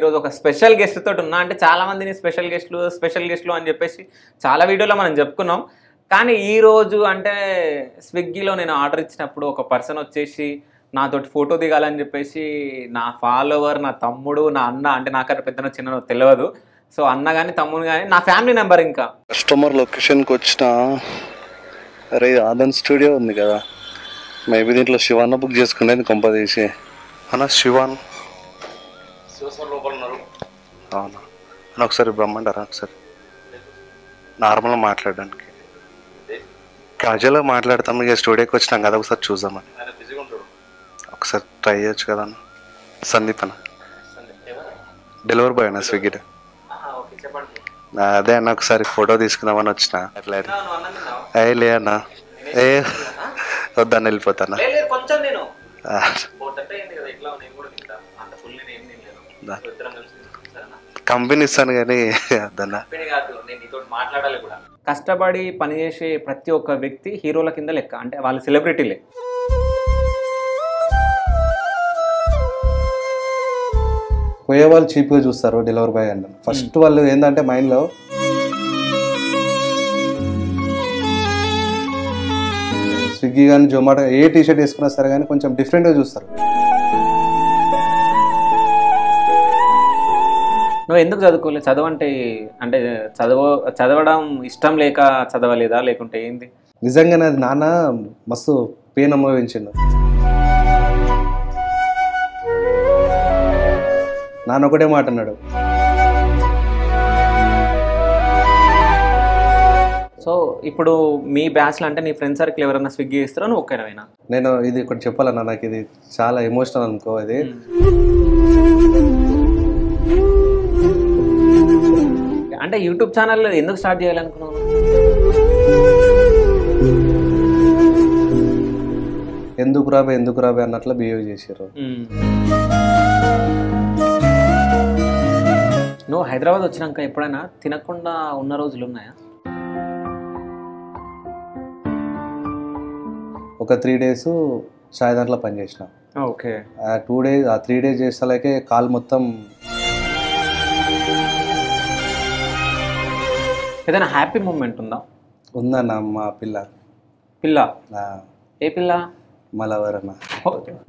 ఈరోజు ఒక special guest తోటి ఉన్నా. అంటే చాలా మందిని స్పెషల్ గెస్ట్లు అని చెప్పేసి చాలా వీడియోలో మనం చెప్పుకున్నాం. కానీ ఈరోజు అంటే స్విగ్గీలో నేను ఆర్డర్ ఇచ్చినప్పుడు ఒక పర్సన్ వచ్చేసి నాతోటి ఫోటో దిగాలని చెప్పేసి నా ఫాలోవర్, నా తమ్ముడు, నా అన్న, అంటే నాకన్నా పెద్దనో చిన్ననో తెలియదు. సో అన్న కానీ తమ్ముడు కానీ నా ఫ్యామిలీ నెంబర్. ఇంకా కస్టమర్ లొకేషన్కి వచ్చిన అరే ఆదన్ స్టూడియో ఉంది కదా, మేబీ దీంట్లో శివాన్న బుక్ చేసుకునేది కొంపదీసి. అన్న శివాన్ లోపల ఉన్నారు. అవునా అన్న, ఒకసారి బ్రహ్మంటారా? ఒకసారి నార్మల్గా మాట్లాడడానికి క్యాజువల్గా మాట్లాడతాం. ఇక స్టూడియోకి వచ్చినాం కదా, ఒకసారి చూద్దామని. ఒకసారి ట్రై చేయొచ్చు కదా అన్న. సందీప్ అన్న, డెలివరీ బాయ్ అన్న స్విగ్గీలో. అదే అన్న, ఒకసారి ఫోటో తీసుకుందామని వచ్చిన. అట్లా లే అన్న, ఏ వద్దాన్ని వెళ్ళిపోతాను. కంపెనీ ఇస్తాను కానీ వద్దన్న. కష్టపడి పనిచేసే ప్రతి ఒక్క వ్యక్తి హీరోల కింద లెక్క. అంటే వాళ్ళు సెలబ్రిటీలే. పోయే వాళ్ళు చీప్గా చూస్తారు డెలివరీ బాయ్ అంటే. ఫస్ట్ వాళ్ళు ఏంటంటే మైండ్లో స్విగ్గీ కానీ జొమాటో ఏ టీషర్ట్ వేసుకున్నా సరే కానీ కొంచెం డిఫరెంట్గా చూస్తారు. నువ్వు ఎందుకు చదువుకోలేదు? చదవంటే అంటే చదవడం ఇష్టం లేక చదవలేదా, లేకుంటే ఏంది? నిజంగానే అది నాన్న మస్తు పెయిన్ అనుభవించిండు. నాన్న ఒకటే మాట అన్నాడు. సో ఇప్పుడు మీ బ్యాచ్లో అంటే నీ ఫ్రెండ్ సర్కిల్ ఎవరైనా స్విగ్గీ ఇస్తారో నువ్వు ఒక్కరైనా? నేను ఇది ఒకటి చెప్పాలన్నా, నాకు ఇది చాలా ఎమోషనల్ అనుకో. ఇది అంటే యూట్యూబ్ ఛానల్ ఎందుకు స్టార్ట్ చేయాలనుకున్నావు? ఎందుకు రాబే అన్నట్లు బిహేవ్ చేశారు. నువ్వు హైదరాబాద్ వచ్చినాక ఎప్పుడైనా తినకుండా ఉన్న రోజులు ఉన్నాయా? ఒక 3 days చాయ్ దాంట్లో పనిచేసిన. ఓకే. ఆ 3 days చేసేలాకే కాలు మొత్తం. ఏదైనా హ్యాపీ మూమెంట్ ఉందా? ఉందన్న, మా పిల్ల. ఏ పిల్ల? మా లవర్ అన్న.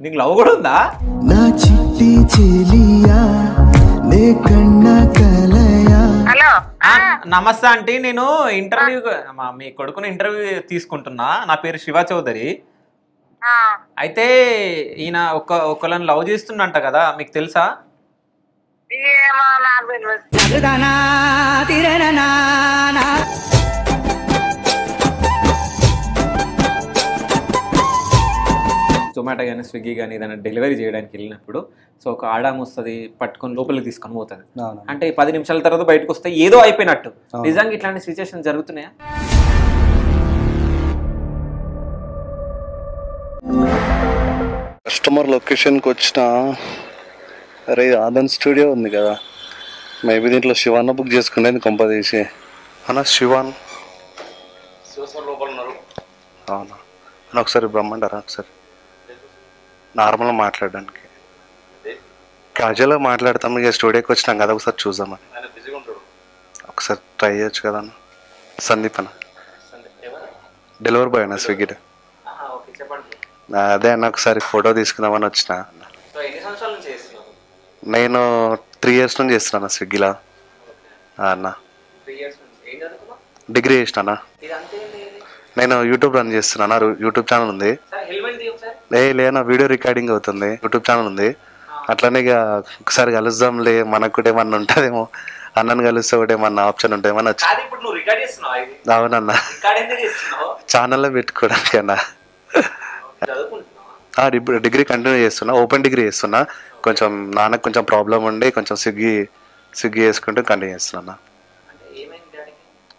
నీకు లవ్ కూడా ఉందా? నా చిట్టి చెలియా నే కన్న కలయా. నమస్తే ఆంటీ, నేను ఇంటర్వ్యూ మీ కొడుకుని ఇంటర్వ్యూ తీసుకుంటున్నా. నా పేరు శివ చౌదరి. అయితే ఈయన ఒకళ్ళని లవ్ చేస్తుండంట కదా, మీకు తెలుసా? జొమాటో కానీ స్విగ్గీ కానీ ఏదైనా డెలివరీ చేయడానికి వెళ్ళినప్పుడు సో ఒక ఆడాము వస్తుంది, పట్టుకొని లోపలికి తీసుకొని పోతుంది. అంటే 10 నిమిషాల తర్వాత బయటకు వస్తే ఏదో అయిపోయినట్టు. నిజంగా ఇట్లాంటి సిచ్యువేషన్ జరుగుతున్నాయా? కస్టమర్ లొకేషన్కి వచ్చిన అరే ఆదన్ స్టూడియో ఉంది కదా, మేబీ దీంట్లో శివాన్న బుక్ చేసుకునేది కొంపదీసి. అన్న శివాన్ లోపల ఉన్నారు. అవునా అన్న, ఒకసారి బ్రహ్మంటారా? ఒకసారి నార్మల్గా మాట్లాడడానికి క్యాజువల్గా మాట్లాడతాం. ఇక స్టూడియోకి వచ్చినాం కదా, ఒకసారి చూద్దామని. ఒకసారి ట్రై చేయొచ్చు కదా అన్న. సందీప్ అన్న, డెలివరీ బాయ్ అన్న స్విగ్గీలో. అదే అన్న, ఒకసారి ఫోటో తీసుకుందామని వచ్చిన. నేను 3 years నుంచి చేస్తున్నాను స్విగ్గీలో అన్న. డిగ్రీ చేసిన. నేను యూట్యూబ్ రన్ చేస్తున్నాను. యూట్యూబ్ ఛానల్ ఉంది. లేనా వీడియో రికార్డింగ్ అవుతుంది, యూట్యూబ్ ఛానల్ ఉంది. అట్లనే ఇక ఒకసారి కలుద్దాంలే, మనకు కూడా ఏమన్నా ఉంటుందేమో, అన్నను కలిస్తే ఒకటి ఏమన్నా ఆప్షన్ ఉంటుందేమో. అవునన్న, ఛానల్లో పెట్టుకోవడానికి అన్న. ఇప్పుడు డిగ్రీ కంటిన్యూ చేస్తున్నా, ఓపెన్ డిగ్రీ చేస్తున్నా. కొంచెం నాన్నకు కొంచెం ప్రాబ్లం ఉండి కొంచెం స్విగ్గీ చేసుకుంటూ కంటిన్యూ చేస్తున్నా.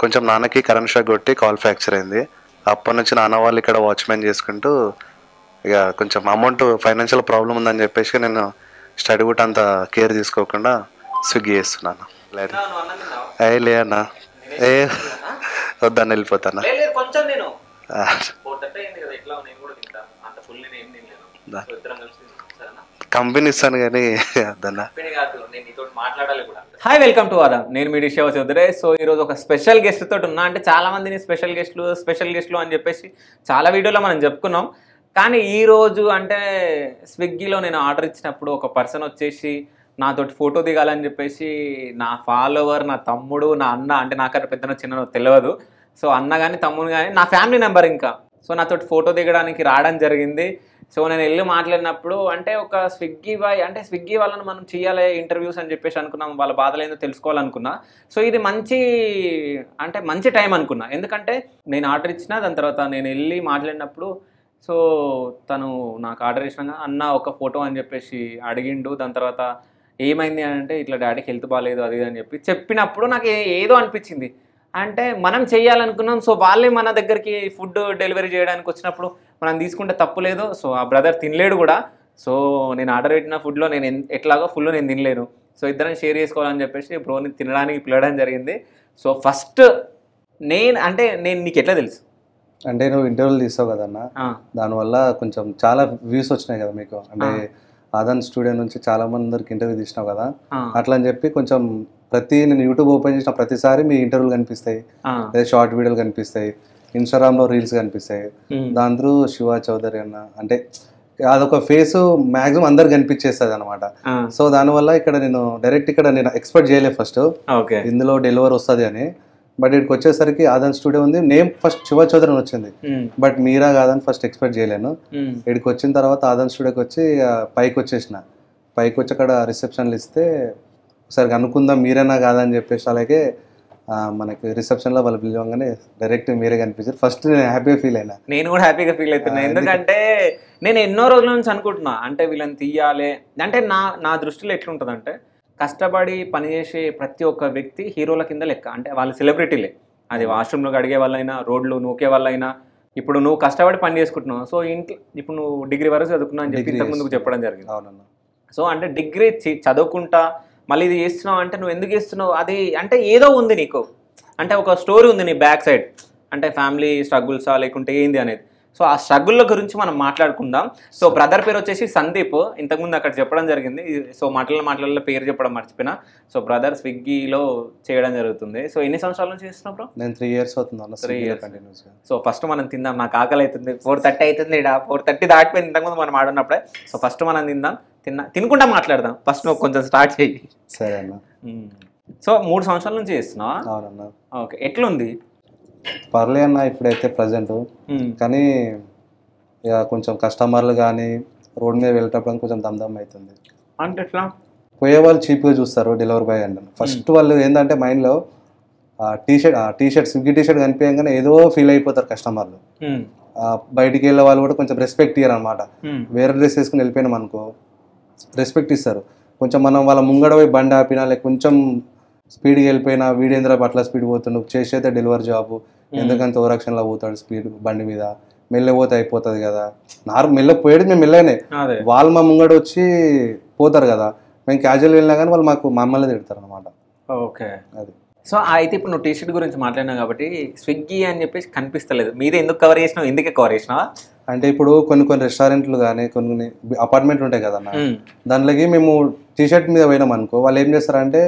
కొంచెం నాన్నకి కరెంట్ షాక్ కొట్టి కాల్ ఫ్రాక్చర్ అయింది. అప్పటి నుంచి నాన్న వాళ్ళు ఇక్కడ వాచ్మెన్ చేసుకుంటూ ఇక కొంచెం అమౌంట్ ఫైనాన్షియల్ ప్రాబ్లం ఉందని చెప్పేసి నేను స్టడీ కూడా అంత కేర్ తీసుకోకుండా స్విగ్గీ చేస్తున్నాను. లే అన్న, ఏ వద్దాన్ని వెళ్ళిపోతాను. కంపెనీ ఇస్తాను కానీ అదన్నా. Hi, welcome to Adam. నేను మీ డిష్ చౌదరి. సో ఈరోజు ఒక స్పెషల్ గెస్ట్ తోటి ఉన్నా. అంటే చాలా మందిని స్పెషల్ గెస్ట్లు అని చెప్పేసి చాలా వీడియోలో మనం చెప్పుకున్నాం. కానీ ఈ రోజు అంటే స్విగ్గీలో నేను ఆర్డర్ ఇచ్చినప్పుడు ఒక పర్సన్ వచ్చేసి నాతోటి ఫోటో దిగాలని చెప్పేసి నా ఫాలోవర్, నా తమ్ముడు, నా అన్న, అంటే నాకన్నా పెద్దనో చిన్ననో తెలియదు. సో అన్న కానీ తమ్ముడు కానీ నా ఫ్యామిలీ నెంబర్ ఇంకా. సో నాతోటి ఫోటో దిగడానికి రావడం జరిగింది. సో నేను వెళ్ళి మాట్లాడినప్పుడు అంటే ఒక స్విగ్గీ వాళ్ళని మనం చేయాలి ఇంటర్వ్యూస్ అని చెప్పేసి అనుకున్నాం. వాళ్ళ బాధలు ఏందో తెలుసుకోవాలనుకున్నా. సో ఇది మంచి టైం అనుకున్నా. ఎందుకంటే నేను ఆర్డర్ ఇచ్చిన దాని తర్వాత నేను వెళ్ళి మాట్లాడినప్పుడు సో తను నాకు ఆర్డర్ ఇచ్చినాక అన్న ఒక ఫోటో అని చెప్పేసి అడిగిండు. దాని తర్వాత ఏమైంది అని అంటే ఇట్లా డాడీకి హెల్త్ బాగాలేదు అది అని చెప్పినప్పుడు నాకు ఏదో అనిపించింది. అంటే మనం చేయాలనుకున్నాం. సో వాళ్ళే మన దగ్గరికి ఫుడ్ డెలివరీ చేయడానికి వచ్చినప్పుడు మనం తీసుకుంటే తప్పు లేదు. సో ఆ బ్రదర్ తినలేడు కూడా. సో నేను ఆర్డర్ పెట్టిన ఫుడ్లో నేను ఎట్లాగో ఫుల్ నేను తినలేను. సో ఇద్దరం షేర్ చేసుకోవాలని చెప్పేసి బ్రోని తినడానికి పిలవడం జరిగింది. సో ఫస్ట్ నేను నీకు ఎట్లా తెలుసు అంటే నువ్వు ఇంటర్వ్యూలు తీస్తావు కదన్నా, దానివల్ల కొంచెం చాలా వ్యూస్ వచ్చినాయి కదా మీకు. అంటే ఆదాన్ స్టూడియో నుంచి చాలా మందికి ఇంటర్వ్యూ తీసినావు కదా, అట్లా అని చెప్పి కొంచెం నేను యూట్యూబ్ ఓపెన్ చేసిన ప్రతిసారి మీ ఇంటర్వ్యూలు కనిపిస్తాయి, లేదా షార్ట్ వీడియోలు కనిపిస్తాయి, ఇన్స్టాగ్రామ్ లో రీల్స్ కనిపిస్తాయి. దాంట్లో శివ చౌదరి అన్న అంటే అదొక ఫేస్ మాక్సిమం అందరు కనిపించేస్తుంది అనమాట. సో దానివల్ల ఇక్కడ నేను ఎక్స్పెక్ట్ చేయలేదు ఫస్ట్ ఇందులో డెలివరీ వస్తుంది అని. బట్ ఇక్కడికి వచ్చేసరికి ఆదాన్ స్టూడియో ఉంది. నేమ్ ఫస్ట్ శివ చౌదరి అని వచ్చింది, బట్ మీరా కాదని ఫస్ట్ ఎక్స్పెక్ట్ చేయలేను. ఇక్కడికి వచ్చిన తర్వాత ఆదాన్ స్టూడియోకి వచ్చి పైకి వచ్చి అక్కడ రిసెప్షన్లు ఇస్తే ఒకసారి అనుకుందాం మీరేనా కాదని చెప్పేసి అలాగే మనకి రిసెప్షన్లో వాళ్ళు పిలవగానే డైరెక్ట్ మీరే కనిపించారు. ఫస్ట్ నేను హ్యాపీగా ఫీల్ అయినా. నేను కూడా హ్యాపీగా ఫీల్ అవుతున్నా. ఎందుకంటే నేను ఎన్నో రోజుల నుంచి అనుకుంటున్నా అంటే వీళ్ళని తీయాలి అంటే నా దృష్టిలో ఎట్లుంటుందంటే కష్టపడి పనిచేసే ప్రతి ఒక్క వ్యక్తి హీరోల కింద లెక్క. అంటే వాళ్ళు సెలబ్రిటీలే. అది వాష్రూమ్లో అడిగే వాళ్ళైనా, రోడ్లు నూకే వాళ్ళైనా. ఇప్పుడు నువ్వు కష్టపడి పని చేసుకుంటున్నావు. సో ఇంట్లో ఇప్పుడు నువ్వు డిగ్రీ వరకు చదువుకున్నావు అని చెప్పి ఇంతకుముందుకు చెప్పడం జరిగింది. అవునన్నా. సో అంటే డిగ్రీ చదువుకుంటా మళ్ళీ ఇది చేస్తున్నావు అంటే నువ్వు ఎందుకు చేస్తున్నావు, అది అంటే ఏదో ఉంది నీకు, అంటే ఒక స్టోరీ ఉంది నీ బ్యాక్ సైడ్. అంటే ఫ్యామిలీ స్ట్రగుల్సా లేకుంటే ఏంది అనేది. సో ఆ స్ట్రగుల్ల గురించి మనం మాట్లాడుకుందాం. సో బ్రదర్ పేరు వచ్చేసి సందీప్. ఇంతకుముందు అక్కడ చెప్పడం జరిగింది. సో మాటల పేరు చెప్పడం మర్చిపోయినా. సో బ్రదర్ స్విగ్గీలో చేయడం జరుగుతుంది. సో ఎన్ని సంవత్సరాల నుంచి చేస్తున్నావు బ్రో? నేను 3 years అవుతుంది. 3 years. సో ఫస్ట్ మనం తిందాం. నాకు ఆకలి అవుతుంది. 4:30 అవుతుంది. 4:30 దాటిపోయింది ఇంతకుముందు మనం ఆడున్నప్పుడే. సో ఫస్ట్ మనం తినకుండా మాట్లాడదాం. ఫస్ట్ నువ్వు కొంచెం స్టార్ట్ చేయి. సరే అన్న. సో 3 సంవత్సరాల నుంచి చేస్తున్నావా? అవునన్నా. ఓకే, ఎట్లుంది? పర్లే అన్న ఇప్పుడైతే ప్రజెంట్. కానీ ఇక కొంచెం కస్టమర్లు కానీ రోడ్ మీద వెళ్ళేటప్పుడు కొంచెం దమ్దమ్ అవుతుంది. అంటే ఎట్లా? పోయే వాళ్ళు చీప్గా చూస్తారు డెలివరీ బాయ్ అంటే. ఫస్ట్ వాళ్ళు ఏంటంటే మైండ్లో టీషర్ట్ స్విగ్గీ టీషర్ట్ కనిపించగానే ఏదో ఫీల్ అయిపోతారు కస్టమర్లు. బయటికి వెళ్ళే వాళ్ళు కూడా కొంచెం రెస్పెక్ట్ ఇయ్యరు అనమాట. వేరే డ్రెస్ వేసుకుని వెళ్ళిపోయినాం అనుకో రెస్పెక్ట్ ఇస్తారు. కొంచెం మనం వాళ్ళ ముంగడ పోయి బండి ఆపినా లేక కొంచెం స్పీడ్కి వెళ్ళిపోయినా వీడేంద్ర అట్లా స్పీడ్ పోతుండు చేసేదే డెలివరీ జాబ్ ఎందుకంత ఓవరాక్షన్లో పోతాడు స్పీడ్ బండి మీద, మెల్ల పోతే అయిపోతుంది కదా. మెల్ల పోయేది మేము మెల్లగానే, వాళ్ళు మా ముంగడ వచ్చి పోతారు కదా, మేము క్యాజువల్ వెళ్ళినా కానీ వాళ్ళు మమ్మల్ని తిడతారు అనమాట. ఓకే, అది. సో అయితే ఇప్పుడు నువ్వు టీషర్ట్ గురించి మాట్లాడినావు కాబట్టి స్విగ్గీ అని చెప్పేసి కనిపిస్తలేదు. మీదే ఎందుకు కవర్ చేసినావు? ఎందుకే కవర్ చేసినావా? అంటే ఇప్పుడు కొన్ని రెస్టారెంట్లు కానీ కొన్ని అపార్ట్మెంట్లు ఉంటాయి కదన్న, దాంట్లోకి మేము టీషర్ట్ మీద పోయినాం అనుకో వాళ్ళు ఏం చేస్తారంటే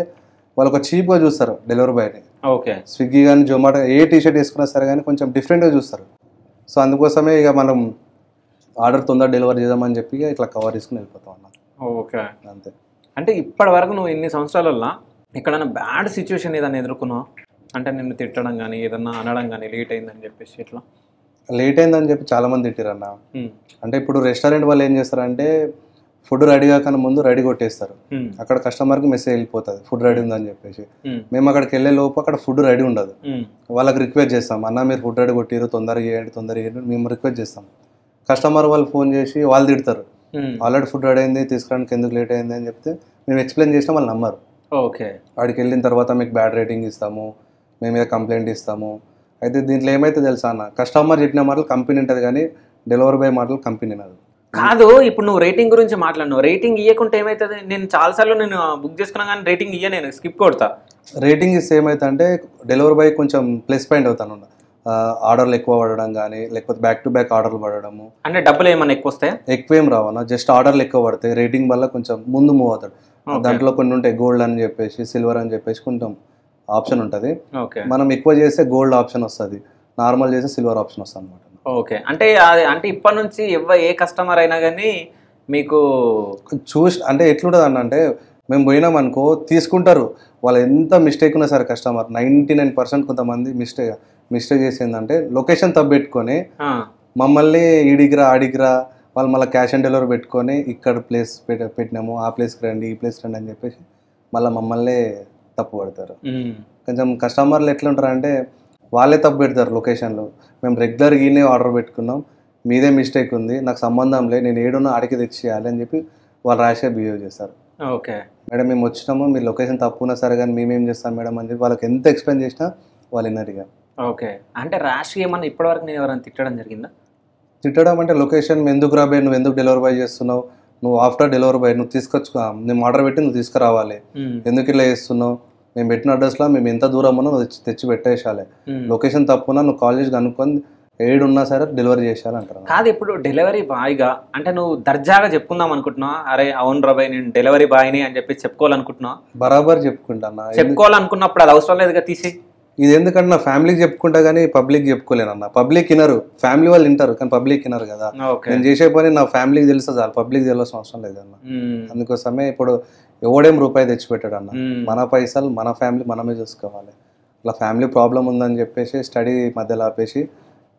వాళ్ళు ఒక చీప్గా చూస్తారు డెలివరీ బాయ్ని. ఓకే, స్విగ్గీ కానీ జొమాటో ఏ టీషర్ట్ వేసుకున్నా సరే కానీ కొంచెం డిఫరెంట్గా చూస్తారు. సో అందుకోసమే ఇక మనం ఆర్డర్ తొందర డెలివరీ చేద్దామని చెప్పి ఇట్లా కవర్ చేసుకుని వెళ్ళిపోతాం అన్న. ఓకే, అంతే. అంటే ఇప్పటి వరకు నువ్వు ఇన్ని సంవత్సరాలలో ఎక్కడైనా బ్యాడ్ సిచ్యువేషన్ ఏదైనా ఎదుర్కొన్నావు? అంటే నిన్ను తిట్టడం కానీ ఏదన్నా అనడం కానీ లేట్ అయిందని చెప్పేసి ఇట్లా? లేట్ అయిందని చెప్పి చాలామంది తిట్టిరన్న. అంటే ఇప్పుడు రెస్టారెంట్ వాళ్ళు ఏం చేస్తారంటే ఫుడ్ రెడీ కాకుండా ముందు రెడీ కొట్టేస్తారు. అక్కడ కస్టమర్కి మెసేజ్ వెళ్ళిపోతుంది ఫుడ్ రెడీ ఉందని చెప్పేసి. మేము అక్కడికి వెళ్ళే లోపు అక్కడ ఫుడ్ రెడీ ఉండదు. వాళ్ళకి రిక్వెస్ట్ చేస్తాం, అన్న మీరు ఫుడ్ రెడీ కొట్టిరు తొందరగా చేయండి మేము రిక్వెస్ట్ చేస్తాం. కస్టమర్ వాళ్ళు ఫోన్ చేసి వాళ్ళు తిడతారు, ఆల్రెడీ ఫుడ్ రెడీ అయింది తీసుకురావడానికి ఎందుకు లేట్ అయింది అని చెప్తే మేము ఎక్స్ప్లెయిన్ చేసినా వాళ్ళు నమ్మరు. ఓకే, వాడికి వెళ్ళిన తర్వాత మీకు బ్యాడ్ రేటింగ్ ఇస్తాము, మేము మీద కంప్లైంట్ ఇస్తాము. అయితే దీంట్లో ఏమైతే తెలుసా అన్న, కస్టమర్ చెప్పిన మాటలు కంపెనీ ఉంటుంది కానీ డెలివరీ బాయ్ మాటలు కంపెనీ కాదు. ఇప్పుడు నువ్వు రేటింగ్ గురించి మాట్లాడినావు. రేటింగ్ ఇవ్వకుంటే ఏమవుతుంది? నేను చాలాసార్లు బుక్ చేసుకున్నా కానీ రేటింగ్ నేను స్కిప్ కొడతా. రేటింగ్ ఇస్తే ఏమైతే అంటే డెలివరీ బాయ్ కొంచెం ప్లస్ పాయింట్ అవుతాను. ఆర్డర్లు ఎక్కువ పడడం కానీ లేకపోతే బ్యాక్ టు బ్యాక్ ఆర్డర్లు పడడము. అంటే డబ్బులు ఏమన్నా ఎక్కువ వస్తాయా? ఎక్కువేం రావన్నా, జస్ట్ ఆర్డర్లు ఎక్కువ పడతాయి. రేటింగ్ వల్ల కొంచెం ముందు మూవ్ అవుతాడు. దాంట్లో కొన్ని ఉంటాయి, గోల్డ్ అని చెప్పేసి సిల్వర్ అని చెప్పేసి కొంచెం ఆప్షన్ ఉంటుంది. మనం ఎక్కువ చేస్తే గోల్డ్ ఆప్షన్ వస్తుంది, నార్మల్ చేస్తే సిల్వర్ ఆప్షన్ వస్తుంది అనమాట. ఓకే, అంటే అంటే ఇప్పటి నుంచి ఏ కస్టమర్ అయినా కానీ మీకు అంటే ఎట్లుంటుంది అంటే మేము పోయినాం అనుకో తీసుకుంటారు. వాళ్ళు ఎంత మిస్టేక్ ఉన్నా సరే కస్టమర్ 99% కొంతమంది మిస్టేక్ చేసిందంటే లొకేషన్ తప్పెట్టుకొని మమ్మల్ని ఈడిగిరా ఆడిగిరా వాళ్ళు మళ్ళీ క్యాష్ ఆన్ డెలివరీ పెట్టుకొని ఇక్కడ ప్లేస్ పెట్టినాము, ఆ ప్లేస్కి రండి, ఈ ప్లేస్కి రండి అని చెప్పేసి మళ్ళీ మమ్మల్ని తప్పు పడతారు. కొంచెం కస్టమర్లు ఎట్లుంటారు అంటే వాళ్ళే తప్పు పెడతారు లొకేషన్లో. మేము రెగ్యులర్గా ఈయనే ఆర్డర్ పెట్టుకున్నాం, మీదే మిస్టేక్ ఉంది, నాకు సంబంధం లేదు, నేను ఏడున్నా ఆడికి తెచ్చేయాలి అని చెప్పి వాళ్ళు ర్యాష్గా బిహేవ్ చేస్తారు. ఓకే మేడం మేము వచ్చినాము, మీ లొకేషన్ తప్పు ఉన్నా సరే కానీ మేమేం చేస్తాం మేడం అని చెప్పి వాళ్ళకి ఎంత ఎక్స్ప్లెయిన్ చేసినా వాళ్ళు విన్నరిగా. ఓకే, అంటే ర్యాష్గా ఏమన్నా ఇప్పటివరకు నేను ఎవరైనా తిట్టడం జరిగిందా? తిట్టడం అంటే లొకేషన్ ఎందుకు రాబోయే, నువ్వు ఎందుకు డెలివరీ బాయ్ చేస్తున్నావు, నువ్వు ఆఫ్టర్ డెలివరీ బాయ్, నువ్వు తీసుకొచ్చుకో, మేము ఆర్డర్ పెట్టి నువ్వు తీసుకురావాలి, ఎందుకు ఇలా చేస్తున్నావు, మేము పెట్టిన అడ్రస్లో మేము ఎంత దూరం ఉన్నా నువ్వు తెచ్చి పెట్టేసాలి, లొకేషన్ తప్పున్నా నువ్వు కాల్ చేసి కనుక్కొని ఏడున్నా సరే డెలివరీ చేసేయాలంటారు. కాదు, ఇప్పుడు డెలివరీ బాయ్గా అంటే నువ్వు దర్జాగా చెప్పుకుందాం అనుకుంటున్నావు, అరే అవును రాబాయ్ నేను డెలివరీ బాయ్ని అని చెప్పి చెప్పుకోవాలనుకుంటున్నావు? బరాబర్ చెప్పుకుంటాను. చెప్పుకోవాలనుకున్నప్పుడు అది అవసరం లేదుగా తీసి. ఇది ఎందుకంటే నా ఫ్యామిలీకి చెప్పుకుంటా కానీ పబ్లిక్ చెప్పుకోలేనన్న. పబ్లిక్ వినరు, ఫ్యామిలీ వాళ్ళు వింటారు కానీ పబ్లిక్ వినరు కదా. నేను చేసే పని నా ఫ్యామిలీకి తెలుసు చాలు, పబ్లిక్ తెలియాల్సిన అవసరం లేదన్న. అందుకోసమే ఇప్పుడు ఎవడేం రూపాయి తెచ్చిపెట్టాడు అన్న, మన పైసలు మన ఫ్యామిలీ మనమే చూసుకోవాలి. ఇట్లా ఫ్యామిలీ ప్రాబ్లం ఉందని చెప్పేసి స్టడీ మధ్యలో ఆపేసి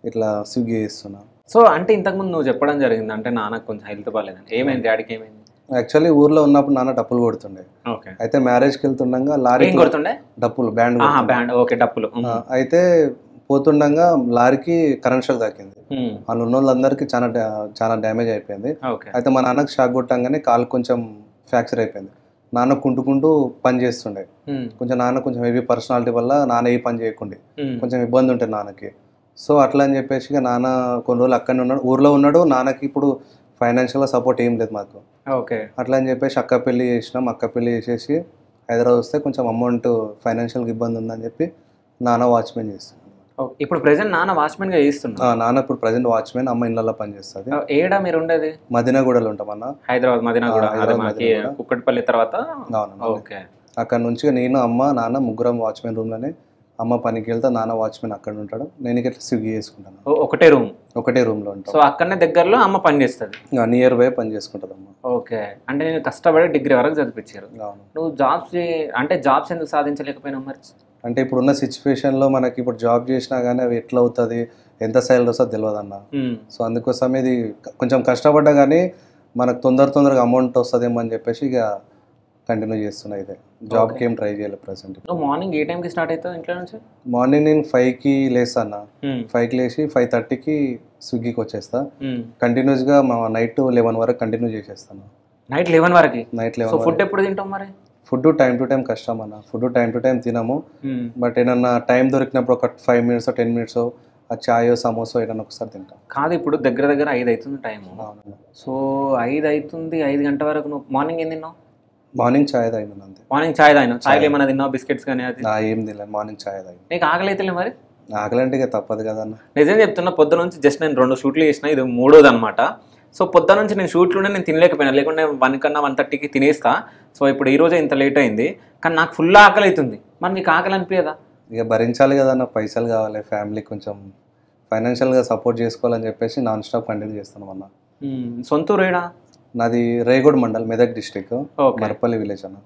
ఇట్లా స్విగ్గీ చేస్తున్నా. సో అంటే ఇంతకుముందు నువ్వు చెప్పడం జరిగింది అంటే నాన్నకు కొంచెం హెల్త్ బాగాలేదండి, ఏమైంది డాడీకి ఏమైంది? యాక్చువల్లీ ఊర్లో ఉన్నప్పుడు నాన్న డప్పులు కొడుతుండే. అయితే మ్యారేజ్కి వెళ్తుండగా లారీ కొడుతుండే, డప్పులు బ్యాండ్. ఓకే, డప్పులు. అయితే పోతుండగా లారీకి కరెంట్ షాక్ తాకింది. వాళ్ళు ఉన్న వాళ్ళందరికీ చాలా డ్యామేజ్ అయిపోయింది. అయితే మా నాన్నకి షాక్ కొట్టంగానే కాలు కొంచెం ఫ్రాక్చర్ అయిపోయింది. నాన్న కుంటుకుంటూ పని చేస్తుండే. నాన్న కొంచెం హెవీ పర్సనాలిటీ వల్ల నాన్న ఏ పని చేయకుండే, కొంచెం ఇబ్బంది ఉంటుంది నాన్నకి. సో అట్లా అని చెప్పేసి నాన్న కొన్ని రోజులు అక్కడనే ఉన్నాడు, ఊర్లో ఉన్నాడు. నాన్నకి ఇప్పుడు ఫైనాన్షియల్గా సపోర్ట్ ఏం లేదు మాకు. ఓకే, అట్లా అని చెప్పేసి అక్క పెళ్లి చేసినాం. అక్క పెళ్లి చేసేసి హైదరాబాద్ వస్తే కొంచెం అమౌంట్ ఫైనాన్షియల్గా ఇబ్బంది ఉందని చెప్పి నాన్న వాచ్మెన్ చేస్తాను. ఇప్పుడు ప్రెసెంట్ నాన్న వాచ్మెన్గా చేస్తున్నా? నాన్న ఇప్పుడు ప్రెసెంట్ వాచ్మెన్, అమ్మ ఇళ్ళల్లో పనిచేస్తుంది. ఏడా మీరు ఉండేది? మదీనాగూడలో ఉంటాం అన్న, హైదరాబాద్ మదీనాగూడ, కుక్కట్పల్లి తర్వాత. ఓకే, అక్కడ నుంచి నేను అమ్మ నాన్న ముగ్గురం వాచ్మెన్ రూమ్లోనే. అమ్మ పనికి వెళ్తే నాన్న వాచ్మెన్ అక్కడ ఉంటాడు, నేను ఇట్లా స్విగ్గీ చేసుకుంటాను. ఒకటే రూమ్లో ఉంటాను. సో అక్కడనే దగ్గరలో అమ్మ పని చేస్తుంది, నియర్ బై పని చేసుకుంటుంది అమ్మ. ఓకే, అంటే నేను కష్టపడి డిగ్రీ వరకు చదివించారు. నువ్వు జాబ్స్ ఎందుకు సాధించలేకపోయినావు మరి? అంటే ఇప్పుడున్న సిచ్యువేషన్లో మనకి ఇప్పుడు జాబ్ చేసినా కానీ అవి ఎట్లా అవుతుంది, ఎంత సాలరీ వస్తుందో తెలియదు అన్న. సో అందుకోసం ఇది కొంచెం కష్టపడ్డా కానీ మనకు తొందరగా అమౌంట్ వస్తుందేమో అని చెప్పేసి ఇక కంటిన్యూ చేస్తున్నా. ఇదే జాబ్కి ఏం ట్రై చేయలేదు ప్రెసెంట్. నువ్వు మార్నింగ్ ఏ టైంకి స్టార్ట్ అవుతావు ఇంట్లో నుంచి? మార్నింగ్ నేను 5కి లేస్తాను. 5కి లేచి 5:30కి స్విగ్గీకి వచ్చేస్తా. కంటిన్యూస్గా మా నైట్ 11 వరకు కంటిన్యూ చేసేస్తాను. నైట్ 11 వరకు? నైట్ 11. ఫుడ్ ఎప్పుడు తింటాం మరి? ఫుడ్ టైం టు టైం కష్టం అన్న, ఫుడ్ టైం టు టైం తినము. బట్ ఏదన్నా టైం దొరికినప్పుడు ఒక 5 మినిట్స్ 10 మినిట్స్ ఆ చాయో సమోసో ఏదైనా ఒకసారి తింటాం. కాదు, ఇప్పుడు దగ్గర 5 అవుతుంది టైము. సో 5 అవుతుంది, 5 గంటల వరకు నువ్వు మార్నింగ్ ఏం తిన్నావు? మార్నింగ్ చాయ్ తాగినాను అంతే. మార్నింగ్ చాయ్ తాగినావు? చాయ్ ఏమైనా తిన్నావు, బిస్కెట్స్ కానీ? అది ఏం తినలేదు, మార్నింగ్ చాయ్ తాగి. నీకు ఆకలి అయితే మరి? ఆకలి అంటే ఇక తప్పదు కదన్న. నిజం చెప్తున్నా, పొద్దు నుంచి జస్ట్ నేను 2 షూట్లు చేసిన, ఇది 3వది అనమాట. సో పొద్దు నుంచి నేను షూట్లుండే నేను తినలేకపోయినా, లేకుంటే 1 కన్నా 1:30కి తినేస్తా. సో ఇప్పుడు ఈ రోజే ఇంత లేట్ అయింది, కానీ నాకు ఫుల్ ఆకలి అవుతుంది. మరి నీకు ఆకలి అనిపించదా? ఇక భరించాలి కదన్న, పైసలు కావాలి, ఫ్యామిలీ కొంచెం ఫైనాన్షియల్గా సపోర్ట్ చేసుకోవాలని చెప్పేసి నాన్ స్టాప్ కంటిన్యూ చేస్తున్నాం అన్న. సొంతూరేడా? నాది రేగోడ్ మండల్, మెదక్ డిస్టిక్, మరపల్లి విలేజ్ అన్న.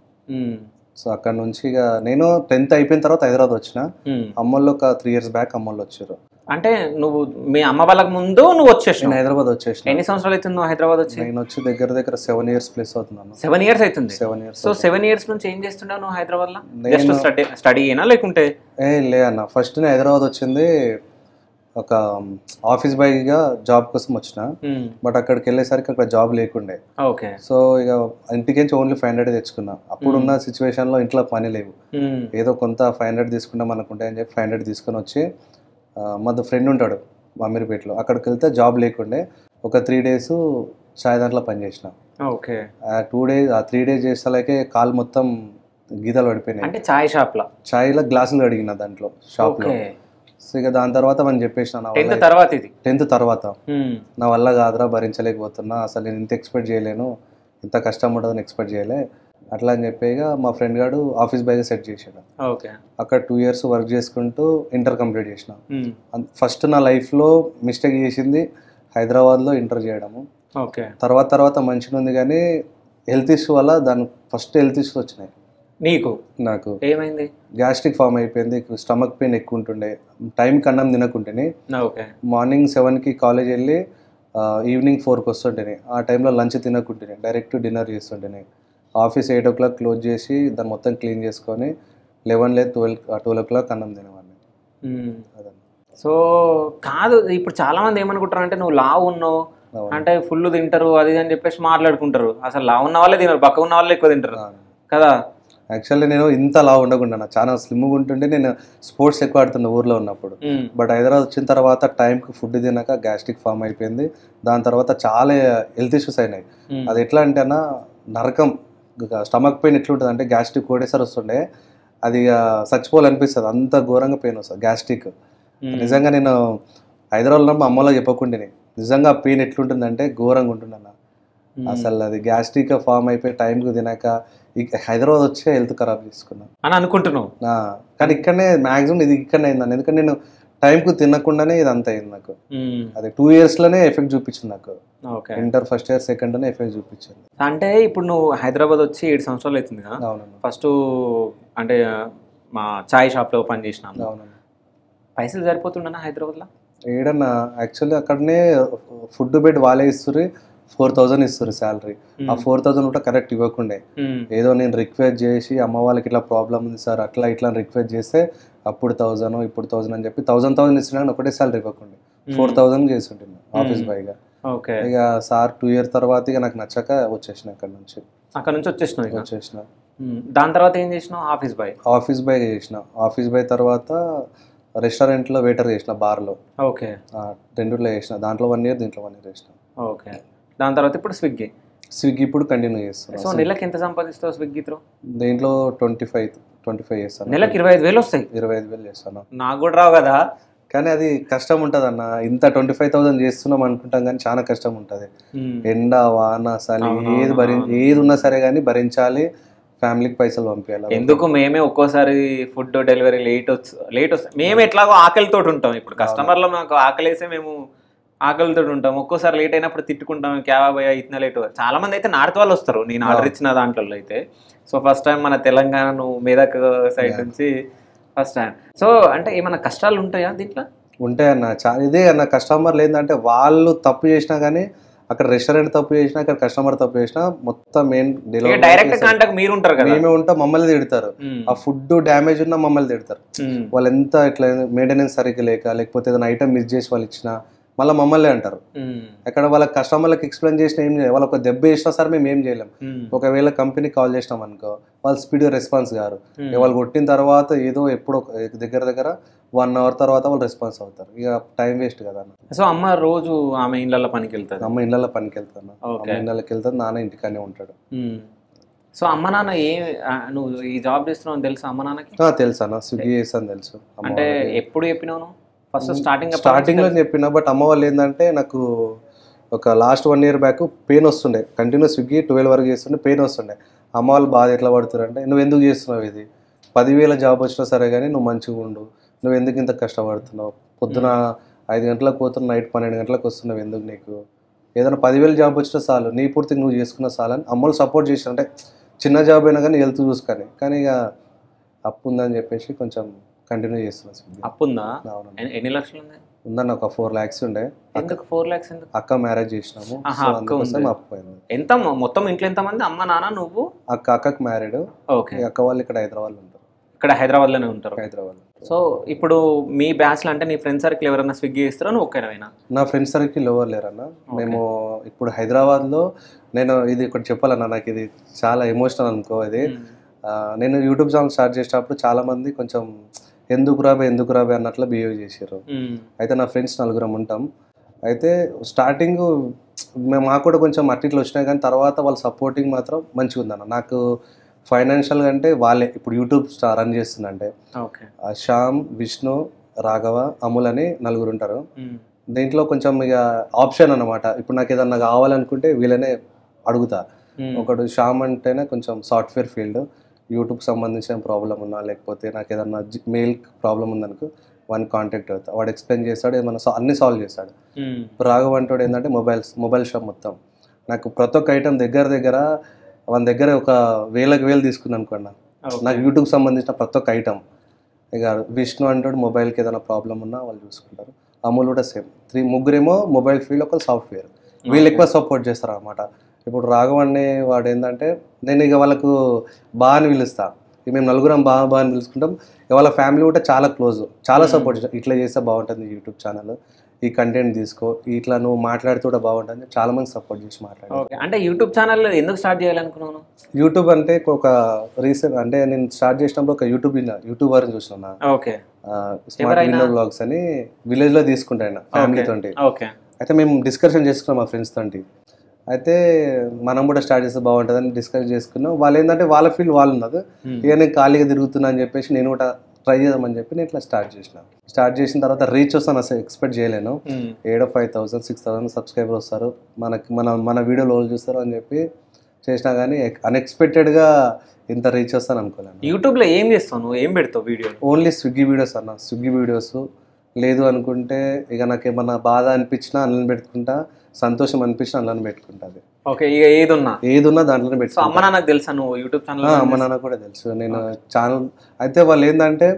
సో అక్కడ నుంచి ఇక నేను 10th అయిపోయిన తర్వాత హైదరాబాద్ వచ్చిన. అమ్మోళ్ళు ఒక 3 years బ్యాక్ అమ్మోళ్ళు వచ్చారు. అంటే నువ్వు మీ అమ్మ వాళ్ళకి ముందు నువ్వు వచ్చేసి? నేను హైదరాబాద్ వచ్చేసిన. ఎన్ని సంవత్సరాలు అవుతుంది నువ్వు హైదరాబాద్ వచ్చి? నేను వచ్చి దగ్గర 7 years ప్లస్ అవుతున్నాను. 7 years అవుతుంది? 7 years. సో 7 years నుంచి ఏం చేస్తున్నావు నువ్వు హైదరాబాద్లో? జస్ట్ స్టడీ అయినా లేకుంటే? లే అన్న, ఫస్ట్ నేను హైదరాబాద్ వచ్చింది ఒక ఆఫీస్ బాయ్గా జాబ్ కోసం వచ్చిన. బట్ అక్కడికి వెళ్ళేసరికి అక్కడ జాబ్ లేకుండే. ఓకే. సో ఇక ఇంటికి ఓన్లీ 500 తెచ్చుకున్నా. అప్పుడున్న సిచ్యువేషన్లో ఇంట్లో పని లేవు, ఏదో కొంత 500 తీసుకుంటాం అనుకుంటే అని చెప్పి 500 తీసుకొని వచ్చి మా ఫ్రెండ్ ఉంటాడు అమీర్పేటలో, అక్కడికి వెళ్తే జాబ్ లేకుండే. ఒక 3 days చాయ్ దాంట్లో పని చేసిన. ఓకే. ఆ 3 days చేసేలాగే కాలు మొత్తం గీతలు పడిపోయినాయి. అంటే చాయ్ షాప్లో? చాయ్లో గ్లాసులు అడిగిన దాంట్లో షాప్లో. సో ఇక దాని తర్వాత మనం చెప్పేసిన 10th తర్వాత ఇది 10th తర్వాత నా వల్ల కాదురా, భరించలేకపోతున్నా, అసలు నేను ఇంత ఎక్స్పెక్ట్ చేయలేను, ఇంత కష్టం ఉంటుందని ఎక్స్పెక్ట్ చేయలే అట్లా అని చెప్పి ఇక మా ఫ్రెండ్ గారు ఆఫీస్ బాయ్గా సెట్ చేసాడు. ఓకే. అక్కడ 2 years వర్క్ చేసుకుంటూ ఇంటర్ కంప్లీట్ చేసిన. ఫస్ట్ నా లైఫ్లో మిస్టేక్ చేసింది హైదరాబాద్లో ఇంటర్ చేయడము. ఓకే. తర్వాత మంచిగా ఉంది, కానీ హెల్త్ ఇష్యూ వల్ల ఫస్ట్ హెల్త్ ఇష్యూస్ వచ్చినాయి. నాకు ఏమైంది? గ్యాస్ట్రిక్ ఫామ్ అయిపోయింది, స్టమక్ పెయిన్ ఎక్కువ ఉంటుండే, టైంకి అన్నం తినకుంటేనే. మార్నింగ్ 7కి కాలేజ్ వెళ్ళి ఈవినింగ్ 4కి వస్తుంటేనే, ఆ టైంలో లంచ్ తినకుంటేనే డైరెక్ట్ డిన్నర్ చేస్తుంటేనే. ఆఫీస్ 8 o'clock క్లోజ్ చేసి దాన్ని మొత్తం క్లీన్ చేసుకొని 11 లేదు 12 o'clock అన్నం తినేవాడిని. అదే. సో కాదు, ఇప్పుడు చాలా మంది ఏమనుకుంటారు అంటే నువ్వు లావు ఉన్నావు అంటే ఫుల్ తింటారు అది అని చెప్పేసి మాట్లాడుకుంటారు. అసలు లావు ఉన్న వాళ్ళే తినరు, పక్క ఉన్న వాళ్ళే ఎక్కువ తింటారు కదా. యాక్చువల్లీ నేను ఇంత లావు ఉండకుండా చాలా స్లిమ్గా ఉంటుండే. నేను స్పోర్ట్స్ ఎక్కువ ఆడుతున్నా ఊర్లో ఉన్నప్పుడు. బట్ హైదరాబాద్ వచ్చిన తర్వాత టైంకి ఫుడ్ తినక గ్యాస్ట్రిక్ ఫామ్ అయిపోయింది. దాని తర్వాత చాలా హెల్త్ ఇష్యూస్ అయినాయి. అది ఎట్లా అంటే అన్న నరకం. స్టమక్ పెయిన్ ఎట్లుంటుంది అంటే గ్యాస్ట్రిక్ ఒకటేసారి వస్తుండే, అది చచ్చిపోవాలనిపిస్తుంది, అంత ఘోరంగా పెయిన్ వస్తుంది గ్యాస్ట్రిక్. నిజంగా నేను హైదరాబాద్లో మా అమ్మలో చెప్పకుండానే నిజంగా పెయిన్ ఎట్లుంటుందంటే ఘోరంగా ఉంటుందన్న. అసలు అది గ్యాస్ట్రిక్ ఫామ్ అయిపోయి టైంకి తినక హైదరాబాద్ వచ్చే హెల్త్ ఖరాబ్ చేసుకున్నాను అని అనుకుంటున్నావు. కానీ ఇక్కడనే మ్యాక్సిమం ఇది ఇక్కడనే అయిందన్న. ఎందుకంటే నేను టైంకు తినకుండానే ఇది అంత అయింది నాకు. అది 2 yearsలోనే ఎఫెక్ట్ చూపించింది నాకు. ఇంటర్ ఫస్ట్ ఇయర్ సెకండ్ లోనే ఎఫెక్ట్ చూపించింది. అంటే ఇప్పుడు నువ్వు హైదరాబాద్ వచ్చి 7 సంవత్సరాలు అవుతుంది కదా. ఫస్ట్ అంటే మా చాయ్ షాప్లో పని చేసినాము. అవునన్నా. పైసలు సరిపోతుండనా హైదరాబాద్లో? ఏడన్నా యాక్చువల్లీ అక్కడనే ఫుడ్ బెడ్ వాళ్ళే ఇస్తారు, 4,000 ఇస్తారు శాలరీ. ఆ 4,000 కూడా కరెక్ట్ ఇవ్వకుండే, ఏదో నేను రిక్వెస్ట్ చేసి అమ్మ వాళ్ళకి ఇట్లా ప్రాబ్లం ఉంది సార్ అట్లా ఇట్లా రిక్వెస్ట్ చేస్తే అప్పుడు 1,000 ఇప్పుడు 1,000 అని చెప్పి 1,000 ఇస్తున్నా ఒకటే శాలరీ ఇవ్వకుండే 4,000 చేస్తుంటున్నా ఆఫీస్ బాయ్గా. ఇక సార్ 2 years తర్వాత ఇక నాకు నచ్చక వచ్చేసిన అక్కడ నుంచి వచ్చేసిన. దాని తర్వాత ఏం చేసినావు? ఆఫీస్ బాయ్గా చేసిన. ఆఫీస్ బాయ్ తర్వాత రెస్టారెంట్లో వెయిటర్ చేసిన, బార్లో. ఓకే. రెండులో చేసిన, దాంట్లో 1 year దీంట్లో 1 year చేసిన. ఓకే. దాని తర్వాత ఇప్పుడు స్విగ్గీ ఇప్పుడు కంటిన్యూ చేస్తాను. సో నెలకి ఎంత సంపాదిస్తావు స్విగ్గీ త్రూ? దీంట్లో 25 చేస్తాను. నెలకి 25,000 వస్తాయి. 25,000 చేస్తాను. నాకు కూడా రావు కదా. కానీ అది కష్టం ఉంటుంది అన్న. ఇంత 25,000 చేస్తున్నాం అనుకుంటాం కానీ చాలా కష్టం ఉంటుంది. ఎండ వాన అసలు ఏది ఉన్నా సరే కానీ భరించాలి, ఫ్యామిలీకి పైసలు పంపించాలి. ఎందుకు మేమే ఒక్కోసారి ఫుడ్ డెలివరీ లేట్ వస్తుంది. మేము ఎట్లాగో ఆకలితో ఉంటాం. ఇప్పుడు కస్టమర్లో మాకు ఆకలేసే మేము ఆకలితో ఉంటాం. ఒక్కోసారి లేట్ అయినప్పుడు తిట్టుకుంటాం, క్యాబ్ భయ ఇతన లేట్. చాలా మంది అయితే నార్త్ వాళ్ళు వస్తారు నేను ఆర్డర్ ఇచ్చిన దాంట్లో అయితే. సో ఫస్ట్ టైం మన తెలంగాణ మెదక్ సైడ్ నుంచి ఫస్ట్ టైం. సో అంటే ఏమైనా కష్టాలు ఉంటాయా దీంట్లో? ఉంటాయన్న. ఇదే అన్న, కస్టమర్లు ఏంటంటే వాళ్ళు తప్పు చేసినా కానీ, అక్కడ రెస్టారెంట్ తప్పు చేసినా ఇక్కడ కస్టమర్ తప్పు చేసినా మొత్తం మెయిన్ డైరెక్ట్ కాంటాక్ట్ మీరు ఉంటారు కదా, మేమే ఉంటాం, మమ్మల్ని తిడతారు. ఆ ఫుడ్ డ్యామేజ్ ఉన్నా మమ్మల్ని తిడతారు. వాళ్ళు ఎంత ఇట్లా మెయింటెనెన్స్ సరిగ్గా లేకపోతే ఏదైనా ఐటమ్ మిస్ చేసి వాళ్ళు ఇచ్చినా మళ్ళీ మమ్మల్ని అంటారు. అక్కడ వాళ్ళ కస్టమర్లకు ఎక్స్ప్లెయిన్ చేసినా ఏం చేయాలి, వాళ్ళకి దెబ్బ వేసినా సరే మేము ఏం చేయలేం. ఒకవేళ కంపెనీకి కాల్ చేసినాం అనుకో, వాళ్ళు స్పీడ్గా రెస్పాన్స్ గారు. వాళ్ళు కొట్టిన తర్వాత ఏదో ఎప్పుడో దగ్గర 1 hour తర్వాత వాళ్ళు రెస్పాన్స్ అవుతారు. ఇక టైం వేస్ట్ కదా. సో అమ్మ రోజు ఆమె ఇళ్ళ పనికి వెళ్తాను. అమ్మ ఇళ్ళ పనికి వెళ్తాను, అమ్మ ఇళ్ళకి వెళ్తాను, నాన్న ఇంటికానే ఉంటాడు. సో అమ్మ నాన్న నువ్వు ఈ జాబ్ చేస్తున్నావు అని తెలుసా అమ్మ నాన్నకి? తెలుసా, స్విగ్గీ చేస్తాను తెలుసు. అంటే ఎప్పుడు చెప్పినావు? ఫస్ట్ స్టార్టింగ్లో చెప్పిన. బట్ అమ్మ వాళ్ళు ఏంటంటే నాకు ఒక లాస్ట్ 1 year బ్యాక్ పెయిన్ వస్తుండే, కంటిన్యూ స్విగ్గీ 12 వరకు చేస్తుండే, పెయిన్ వస్తుండే. అమ్మ వాళ్ళు బాధ ఎట్లా పడుతున్నారు అంటే, నువ్వు ఎందుకు చేస్తున్నావు ఇది, 10,000 జాబ్ వచ్చినా సరే కానీ నువ్వు మంచిగా ఉండు, నువ్వు ఎందుకు ఇంత కష్టపడుతున్నావు, పొద్దున 5 గంటలకు పోతున్న నైట్ 12 గంటలకు వస్తున్నావు, ఎందుకు నీకు ఏదైనా 10,000 జాబ్ వచ్చినా చాలు, నీ పూర్తిగా నువ్వు చేసుకున్న చాలని అమ్మలు సపోర్ట్ చేసి. అంటే చిన్న జాబ్ అయినా కానీ హెల్త్ చూసుకొని, కానీ ఇక అప్పు ఉందని చెప్పేసి కొంచెం కంటిన్యూ చేస్తున్నాను. అప్పు ఉందా? ఎన్ని లక్షలు ఉంది? ఉందన్న ఒక 4 lakhs ఉండే. ఎందుకు 4 lakhs? ఎందుకు? అక్క మ్యారేజ్ చేసినాము, అప్పు అయింది. ఎంత మొత్తం ఇంట్లో ఎంత మంది? అమ్మ నాన్న నువ్వు? అక్కకి మ్యారీడ్. ఓకే. అక్క వాళ్ళు ఇక్కడ హైదరాబాద్ ఉంటారు. ఇక్కడ హైదరాబాద్లోనే ఉంటారు. హైదరాబాద్. సో ఇప్పుడు మీ బ్యాచ్లో అంటే నీ ఫ్రెండ్ సర్కిల్ ఎవరైనా స్విగ్గీ చేస్తారా, నువ్వు ఒక్కరైనా? నా ఫ్రెండ్ సర్కిల్ ఎవరు లేరన్న. మేము ఇప్పుడు హైదరాబాద్లో, నేను ఇది ఒకటి చెప్పాలన్నా, నాకు ఇది చాలా ఎమోషనల్ అనుకో. ఇది నేను యూట్యూబ్ ఛానల్ స్టార్ట్ చేసేటప్పుడు చాలా మంది కొంచెం ఎందుకు రాబే అన్నట్లు బిహేవ్ చేశారు. అయితే నా ఫ్రెండ్స్ 4 ఉంటాం. అయితే స్టార్టింగ్ మాకు కూడా కొంచెం అట్టిట్లు వచ్చినాయి, కానీ తర్వాత వాళ్ళ సపోర్టింగ్ మాత్రం మంచిగా ఉందన్న. నాకు ఫైనాన్షియల్గా అంటే వాళ్ళే ఇప్పుడు యూట్యూబ్ రన్ చేస్తుందంటే శ్యామ్, విష్ణు, రాఘవ, అమూల్ అని నలుగురు ఉంటారు. దీంట్లో కొంచెం ఇక ఆప్షన్ అన్నమాట. ఇప్పుడు నాకు ఏదన్నా కావాలనుకుంటే వీళ్ళనే అడుగుతా. ఒకడు శ్యామ్ అంటేనే కొంచెం సాఫ్ట్వేర్ ఫీల్డ్, యూట్యూబ్ సంబంధించిన ప్రాబ్లం ఉన్నా లేకపోతే నాకు ఏదన్నా మెయిల్ ప్రాబ్లం ఉందనుకో వాడిని కాంటాక్ట్ అవుతా, వాడు ఎక్స్ప్లెయిన్ చేస్తాడు, ఏమన్నా అన్ని సాల్వ్ చేస్తాడు. ఇప్పుడు రాఘవ అంటాడు ఏంటంటే మొబైల్ షాప్ మొత్తం నాకు ప్రతి ఒక్క ఐటమ్ దగ్గర వాళ్ళ దగ్గర ఒక 1000 తీసుకున్నాను అనుకోండి. నాకు యూట్యూబ్ సంబంధించిన ప్రతి ఒక్క ఐటమ్. ఇక విష్ణు అంటాడు మొబైల్కి ఏదైనా ప్రాబ్లం ఉన్నా వాళ్ళు చూసుకుంటారు. అమూల్ కూడా సేమ్. ముగ్గురేమో మొబైల్ ఫీల్డ్, ఒకరు సాఫ్ట్వేర్. వీళ్ళు ఎక్కువ సపోర్ట్ చేస్తారు అన్నమాట. ఇప్పుడు రాఘవ్ అనే వాడు ఏంటంటే నేను ఇక వాళ్ళకు బాగా అని పిలుస్తా. మేము నలుగురం బాగా అని పిలుచుకుంటాం. వాళ్ళ ఫ్యామిలీ కూడా చాలా క్లోజ్, చాలా సపోర్ట్ చేస్తారు. ఇట్లా చేస్తే బాగుంటుంది యూట్యూబ్ ఛానల్, ఈ కంటెంట్ తీసుకో, ఇట్లా నువ్వు మాట్లాడుతూ కూడా బాగుంటుంది, చాలా మంది సపోర్ట్ చేసి మాట్లాడారు. అంటే యూట్యూబ్ ఛానల్ ఎందుకు స్టార్ట్ చేయాలనుకున్నాను? యూట్యూబ్ అంటే ఒక రీసెంట్ అంటే నేను స్టార్ట్ చేసినప్పుడు ఒక యూట్యూబర్ చూసిన స్మార్ట్ విన్నో బ్లాగ్స్ అని విలేజ్ లో తీసుకుంటాను ఫ్యామిలీ తోటి. అయితే మేము డిస్కషన్ చేసుకున్నాం మా ఫ్రెండ్స్ తోటి. అయితే మనం కూడా స్టార్ట్ చేస్తే బాగుంటుందని డిస్కస్ చేసుకున్నాం. వాళ్ళు ఏంటంటే వాళ్ళ ఫీల్డ్ వాళ్ళు ఉన్నారు, ఇక నేను ఖాళీగా తిరుగుతున్నా అని చెప్పేసి నేను కూడా ట్రై చేద్దామని చెప్పి నేను ఇట్లా స్టార్ట్ చేసిన తర్వాత రీచ్ వస్తాను అసలు ఎక్స్పెక్ట్ చేయలేను. 5,000 6,000 సబ్స్క్రైబర్ వస్తారు, మన వీడియోలో చూస్తారు అని చెప్పి చేసినా కానీ అన్ఎక్స్పెక్టెడ్గా ఇంత రీచ్ వస్తాను అనుకోలేను. యూట్యూబ్లో ఏం చేస్తావు నువ్వు, ఏం పెడతావు వీడియో? ఓన్లీ స్విగ్గీ వీడియోస్ అన్న. స్విగ్గీ వీడియోస్ లేదు అనుకుంటే ఇక నాకు ఏమన్నా బాధ అనిపించినా అందులో పెట్టుకుంటా, సంతోషం అనిపించినా అందులో పెట్టుకుంటుంది. ఓకే, ఇక ఏదున్నా దాంట్లోనే పెట్టుకుంటా. అమ్మ నాన్నకు తెలుసా నువ్వు యూట్యూబ్ ఛానల్? అమ్మ నాన్న కూడా తెలుసు నేను ఛానల్. అయితే వాళ్ళు ఏంటంటే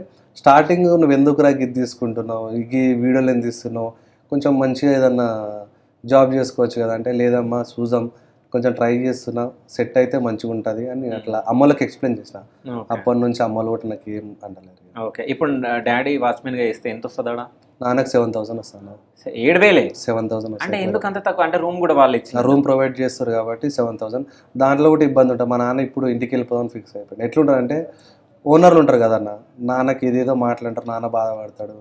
స్టార్టింగ్ నువ్వు ఎందుకురా ఇది తీసుకుంటున్నావు, ఈ వీడియోలు ఎందుకు తీస్తున్నావు, కొంచెం మంచిగా ఏదన్నా జాబ్ చేసుకోవచ్చు కదా అంటే, లేదమ్మా చూద్దాం కొంచెం ట్రై చేస్తున్నా, సెట్ అయితే మంచిగా ఉంటుంది అని నేను అట్లా అమ్మలకు ఎక్స్ప్లెయిన్ చేసిన. అప్పటి నుంచి అమ్మలు కూడా నాకు ఏం అంటలేదు. ఓకే, ఇప్పుడు డాడీ వాచ్మెన్గా ఇస్తే ఎంత వస్తుందా? నాన్నకు 7,000 వస్తాను. 7,000? 7,000. అంటే ఎందుకు అంత తక్కువ? అంటే రూమ్ కూడా వాళ్ళు ఇచ్చిన రూమ్ ప్రొవైడ్ చేస్తారు కాబట్టి 7,000. దాంట్లో కూడా ఇబ్బంది ఉంటుంది. మా నాన్న ఇప్పుడు ఇంటికి వెళ్ళిపోదామని ఫిక్స్ అయిపోయింది. ఎట్లుంటారు అంటే ఓనర్లు ఉంటారు కదన్న, నాన్నకి ఇదేదో మాట్లాంటారు, నాన్న బాధపడతాడు.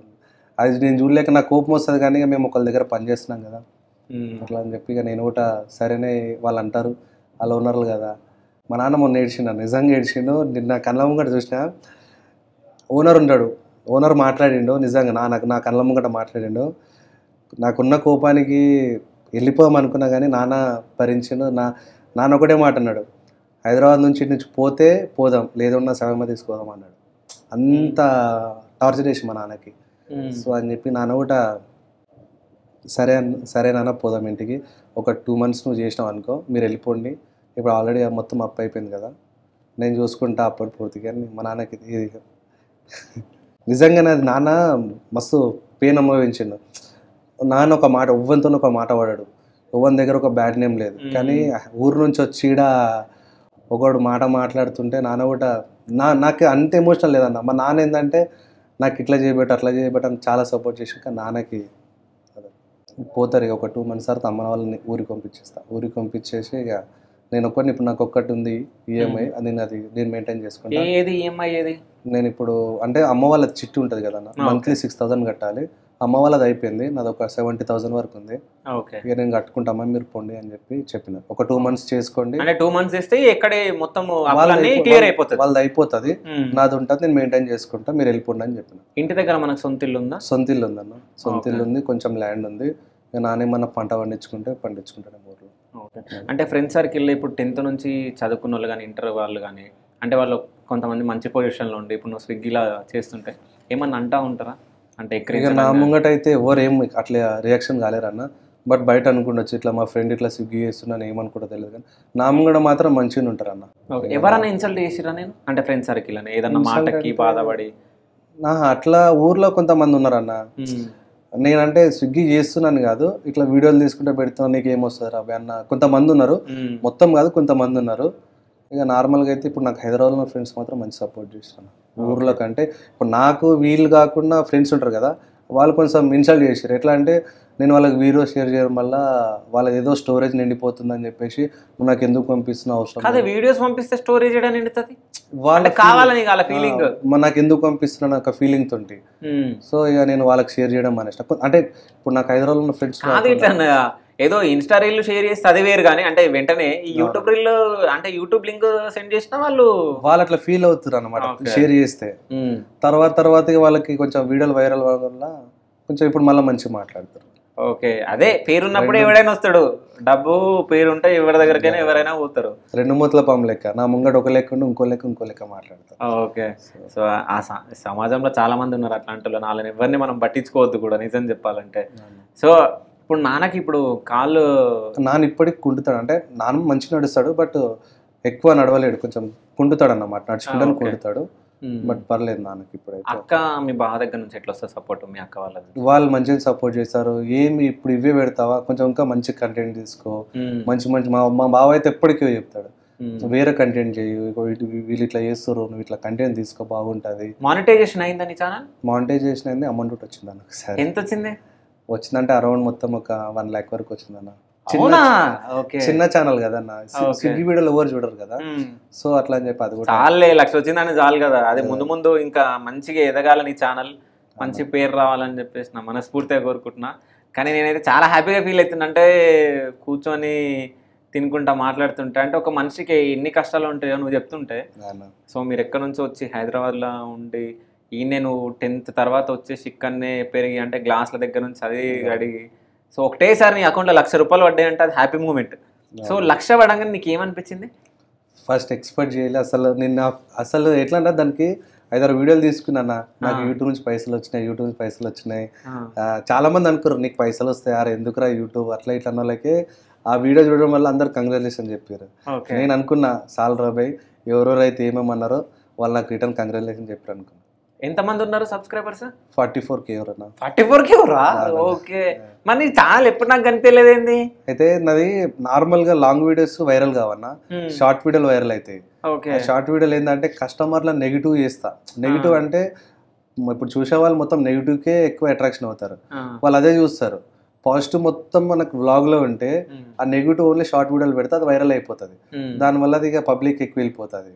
అది నేను చూడలేక నాకు కోపం వస్తుంది. కానీ మేము ఒకళ్ళ దగ్గర పని చేస్తున్నాం కదా అట్లా అని చెప్పి ఇక నేను కూడా సరేనే వాళ్ళు అంటారు, వాళ్ళ ఓనర్లు కదా. మా నాన్న మొన్న ఏడ్చిండు, నిజంగా ఏడ్చిండు. నిన్న కళ్ళ ముంగట చూసిన ఓనర్ ఉంటాడు, ఓనర్ మాట్లాడిండు నిజంగా నా కళ్ళ ముంగట మాట్లాడిండు. నాకున్న కోపానికి వెళ్ళిపోదాం అనుకున్నా కానీ నాన్న భరించిండు. నాన్న ఒకటే మాట అన్నాడు, హైదరాబాద్ నుంచి పోతే పోదాం, లేదన్నా సమయం తీసుకోదాం అన్నాడు. అంత టార్చర్ చేసి మా నాన్నకి. సో అని చెప్పి నాన్న కూడా సరే నాన్న పోదాం ఇంటికి, ఒక 2 months నువ్వు చేసినావు అనుకో, మీరు వెళ్ళిపోండి, ఇప్పుడు ఆల్రెడీ మొత్తం అప్ అయిపోయింది కదా, నేను చూసుకుంటా అప్పటి పూర్తిగా అని మా నాన్నకి. ఇది నిజంగానే అది నాన్న మస్తు పెయిన్ అనుభవించిండు. నాన్న ఒక మాట ఎవ్వరితో ఒక మాట పడాడు, ఎవ్వరి దగ్గర ఒక బ్యాడ్ నేమ్ లేదు. కానీ ఊరు నుంచి వచ్చి ఒకడు మాట మాట్లాడుతుంటే నాన్న కూడా నాకు అంత ఎమోషనల్ లేదన్న. మా నాన్న ఏంటంటే నాకు ఇట్లా చేయబెట్టు అట్లా చేయబెట్టు అని చాలా సపోర్ట్ చేసి, కానీ నాన్నకి పోతారు. ఇక ఒక 2 months తర్వాత అమ్మ వాళ్ళని ఊరికి పంపించేసి ఇక నేను ఒక్కడిని, ఇప్పుడు నాకు ఒక్కటి ఉంది ఈఎంఐ, నేను మెయింటైన్ చేసుకుంటాను. ఏది ఈఎంఐ? ఏది? నేను ఇప్పుడు అంటే అమ్మ వాళ్ళ చిట్టు ఉంటుంది కదా, మంత్లీ 6,000 కట్టాలి. అమ్మ వాళ్ళది అయిపోయింది, నాది ఒక 70,000 వరకు ఉంది. ఇక నేను కట్టుకుంటామా, మీరు పొండి అని చెప్పిన. ఒక 2 months చేసుకోండి, 2 months ఇస్తే ఎక్కడే మొత్తం క్లియర్ అయిపోతుంది, వాళ్ళది అయిపోతుంది, నాది ఉంటుంది, నేను మెయింటైన్ చేసుకుంటా, మీరు వెళ్ళిపోండి అని చెప్పిన. ఇంటి దగ్గర మనకు సొంత ఇల్లు ఉందా? సొంత ఇల్లు ఉందన్న, సొంత ఇల్లు ఉంది, కొంచెం ల్యాండ్ ఉంది. నానేమన్నా పంట పండించుకుంటాను ఊర్లో. అంటే ఫ్రెండ్స్ సర్కిల్లో ఇప్పుడు 10th నుంచి చదువుకున్న వాళ్ళు కానీ, ఇంటర్ వాళ్ళు కానీ, అంటే వాళ్ళు కొంతమంది మంచి పొజిషన్లో ఉండి ఇప్పుడు నువ్వు స్విగ్గీలా చేస్తుంటే ఏమన్నా అంటా ఉంటారా? అంటే ఇక నా ముంగట అయితే ఎవరు ఏం అట్లా రియాక్షన్ కాలేరన్న. బట్ బయట అనుకుండొచ్చు ఇట్లా మా ఫ్రెండ్ ఇట్లా స్విగ్గీ చేస్తున్నాను ఏమనుకుంటా తెలియదు, కానీ నా ముంగట మాత్రం మంచిగా ఉంటారు అన్న. ఎవరన్నా ఇన్సల్ట్ చేసిరా నేను? అంటే ఫ్రెండ్స్ సర్కిల్ అని ఏదన్నా మాటకి బాధపడి అట్లా ఊర్లో కొంతమంది ఉన్నారన్న. నేనంటే స్విగ్గీ చేస్తున్నాను కాదు, ఇట్లా వీడియోలు తీసుకుంటే పెడుతున్నా, నీకు ఏమొస్తుంది అవి అన్న కొంతమంది ఉన్నారు. మొత్తం కాదు, కొంతమంది ఉన్నారు. ఇక నార్మల్గా అయితే ఇప్పుడు నాకు హైదరాబాద్లో ఫ్రెండ్స్ మాత్రం మంచి సపోర్ట్ చేస్తాను. ఊర్లో కంటే ఇప్పుడు నాకు వీళ్ళు కాకుండా ఫ్రెండ్స్ ఉంటారు కదా, వాళ్ళు కొంచెం ఇన్సల్ట్ చేశారు. ఎట్లా అంటే నేను వాళ్ళకి వీడియో షేర్ చేయడం వల్ల వాళ్ళకి ఏదో స్టోరేజ్ నిండిపోతుందని చెప్పేసి నువ్వు నాకు ఎందుకు పంపిస్తున్నా అవసరం అదే వీడియోస్ పంపిస్తే స్టోరేజ్ నిండుతుంది, వాళ్ళకి కావాలని ఫీలింగ్, నాకు ఎందుకు పంపిస్తున్నా నాకు ఫీలింగ్ తోటి. సో ఇక నేను వాళ్ళకి షేర్ చేయడం అనేసి. అంటే ఇప్పుడు నాకు హైదరాబాద్లో ఉన్న ఫ్రెండ్స్ ఏదో ఇన్స్టా రీల్ షేర్ చేస్తే అది వేరు, కానీ అంటే వెంటనే ఈ యూట్యూబ్ రీల్ అంటే యూట్యూబ్ లింక్ సెండ్ చేసిన వాళ్ళు అట్లా ఫీల్ అవుతారు అనమాట షేర్ చేస్తే. తర్వాత వాళ్ళకి కొంచెం వీడియోలు వైరల్ వల్ల కొంచెం ఇప్పుడు మళ్ళీ మంచిగా మాట్లాడతారు. ఓకే, అదే పేరున్నప్పుడు ఎవడైనా వస్తాడు, డబ్బు పేరు ఉంటే ఎవరి దగ్గరకైనా ఎవరైనా పోతారు. 2 మూతల పాము లెక్క, నా ముంగట ఒక లెక్క ఉండి ఇంకో లెక్క మాట్లాడతారు. ఓకే, సో ఆ సమాజంలో చాలా మంది ఉన్నారు అట్లాంటి వాళ్ళు, వాళ్ళని ఎవరిని మనం పట్టించుకోవద్దు కూడా నిజం చెప్పాలంటే. సో ఇప్పుడు నాన్నకి ఇప్పుడు కాళ్ళు నాన్న ఇప్పటికి కుంటుతాడు, అంటే నాన్న మంచిగా నడుస్తాడు బట్ ఎక్కువ నడవలేడు, కొంచెం కుంటుతాడు అన్నమాట, నడుచుకుంటాను కుంటుతాడు. బట్ పర్లేదు నాన్నకి ఇప్పుడైతే. అక్క మీ బావ దగ్గర నుంచి ఎట్లా వస్తుంది సపోర్ట్? మీ అక్క వాళ్ళు మంచిగా సపోర్ట్ చేస్తారు. ఏమి ఇప్పుడు ఇవే పెడతావా, కొంచెం ఇంకా మంచి కంటెంట్ తీసుకో, మంచి మా బావ అయితే ఎప్పటికీ చెప్తాడు, వేరే కంటెంట్ చేయు, వీళ్ళు ఇట్లా చేస్తారు, నువ్వు ఇట్లా కంటెంట్ తీసుకో బాగుంటది. మానిటైజేషన్ అయిందని ఛానల్? మానిటైజేషన్ అయింది, అమౌంట్ వచ్చింది అన్న. ఎంత వచ్చింది? వచ్చిందంటే అరౌండ్ మొత్తం ఒక 1 lakh వరకు వచ్చిందన్న. చిన్న ఛానల్ కదా అన్న, స్విగ్గీ వీడియోలు ఎవరు చూడరు కదా, సో అట్లా అని చెప్పి అది కూడా చాలే, 1 లక్ష వచ్చిందని చాలు కదా. అది ముందు ఇంకా మంచిగా ఎదగాలని ఛానల్, మంచి పేరు రావాలని చెప్పేసి నా మనస్ఫూర్తిగా కోరుకుంటున్నా. కానీ నేనైతే చాలా హ్యాపీగా ఫీల్ అవుతుంది, అంటే కూర్చొని తినుకుంటా మాట్లాడుతుంటే, అంటే ఒక మనిషికి ఎన్ని కష్టాలు ఉంటాయో నువ్వు చెప్తుంటే. సో మీరు ఎక్కడి నుంచో వచ్చి హైదరాబాద్లో ఉండి ఈయనే నువ్వు 10th తర్వాత వచ్చేసి ఇక్కడనే పెరిగి, అంటే గ్లాసుల దగ్గర నుంచి చదివి అడిగి, సో ఒకటేసారి నీ అకౌంట్లో 1 లక్ష రూపాయలు పడ్డాయంటే అది హ్యాపీ మూమెంట్. సో 1 లక్ష పడంగానే నీకు ఏమనిపించింది? ఫస్ట్ ఎక్స్పెక్ట్ చేయలే అసలు. నిన్న అసలు ఎట్లా అంటే దానికి 5-6 వీడియోలు తీసుకున్నా, నాకు యూట్యూబ్ నుంచి పైసలు వచ్చినాయి. చాలా మంది అనుకోరు నీకు పైసలు వస్తాయి, అరే ఎందుకురా యూట్యూబ్ అట్లా ఇట్లా అన్న వాళ్ళకి ఆ వీడియో చూడడం వల్ల అందరు కంగ్రాచులేషన్ చెప్పారు. నేను అనుకున్నా సాల్ రాబాయ్ ఎవరెవరైతే ఏమేమన్నారో వాళ్ళు నాకు రిటర్న్ కంగ్రాచులేషన్ చెప్పారు అనుకున్నా. ఎంతమంది ఉన్నారు సబ్స్క్రైబర్స్? 44K ఎవరన్నా. 44K ఎవరా? ఓకే, మరి ఛానల్ ఎప్పుడు నాకు కనిపించలేదేంది? అయితే నాది నార్మల్ గా లాంగ్ వీడియోస్ వైరల్ కావన్నా, షార్ట్ వీడియోలు వైరల్ అవుతాయి. షార్ట్ వీడియోలు ఏంటంటే కస్టమర్ల నెగిటివ్ చేస్తా. నెగిటివ్ అంటే ఇప్పుడు చూసే వాళ్ళు మొత్తం నెగిటివ్కే ఎక్కువ అట్రాక్షన్ అవుతారు, వాళ్ళు అదే చూస్తారు. పాజిటివ్ మొత్తం మనకు వ్లాగ్ లో ఉంటే ఆ నెగిటివ్ ఓన్లీ షార్ట్ వీడియోలు పెడితే అది వైరల్ అయిపోతుంది, దానివల్ల అది ఇక పబ్లిక్ ఎక్కువ వెళ్ళిపోతుంది.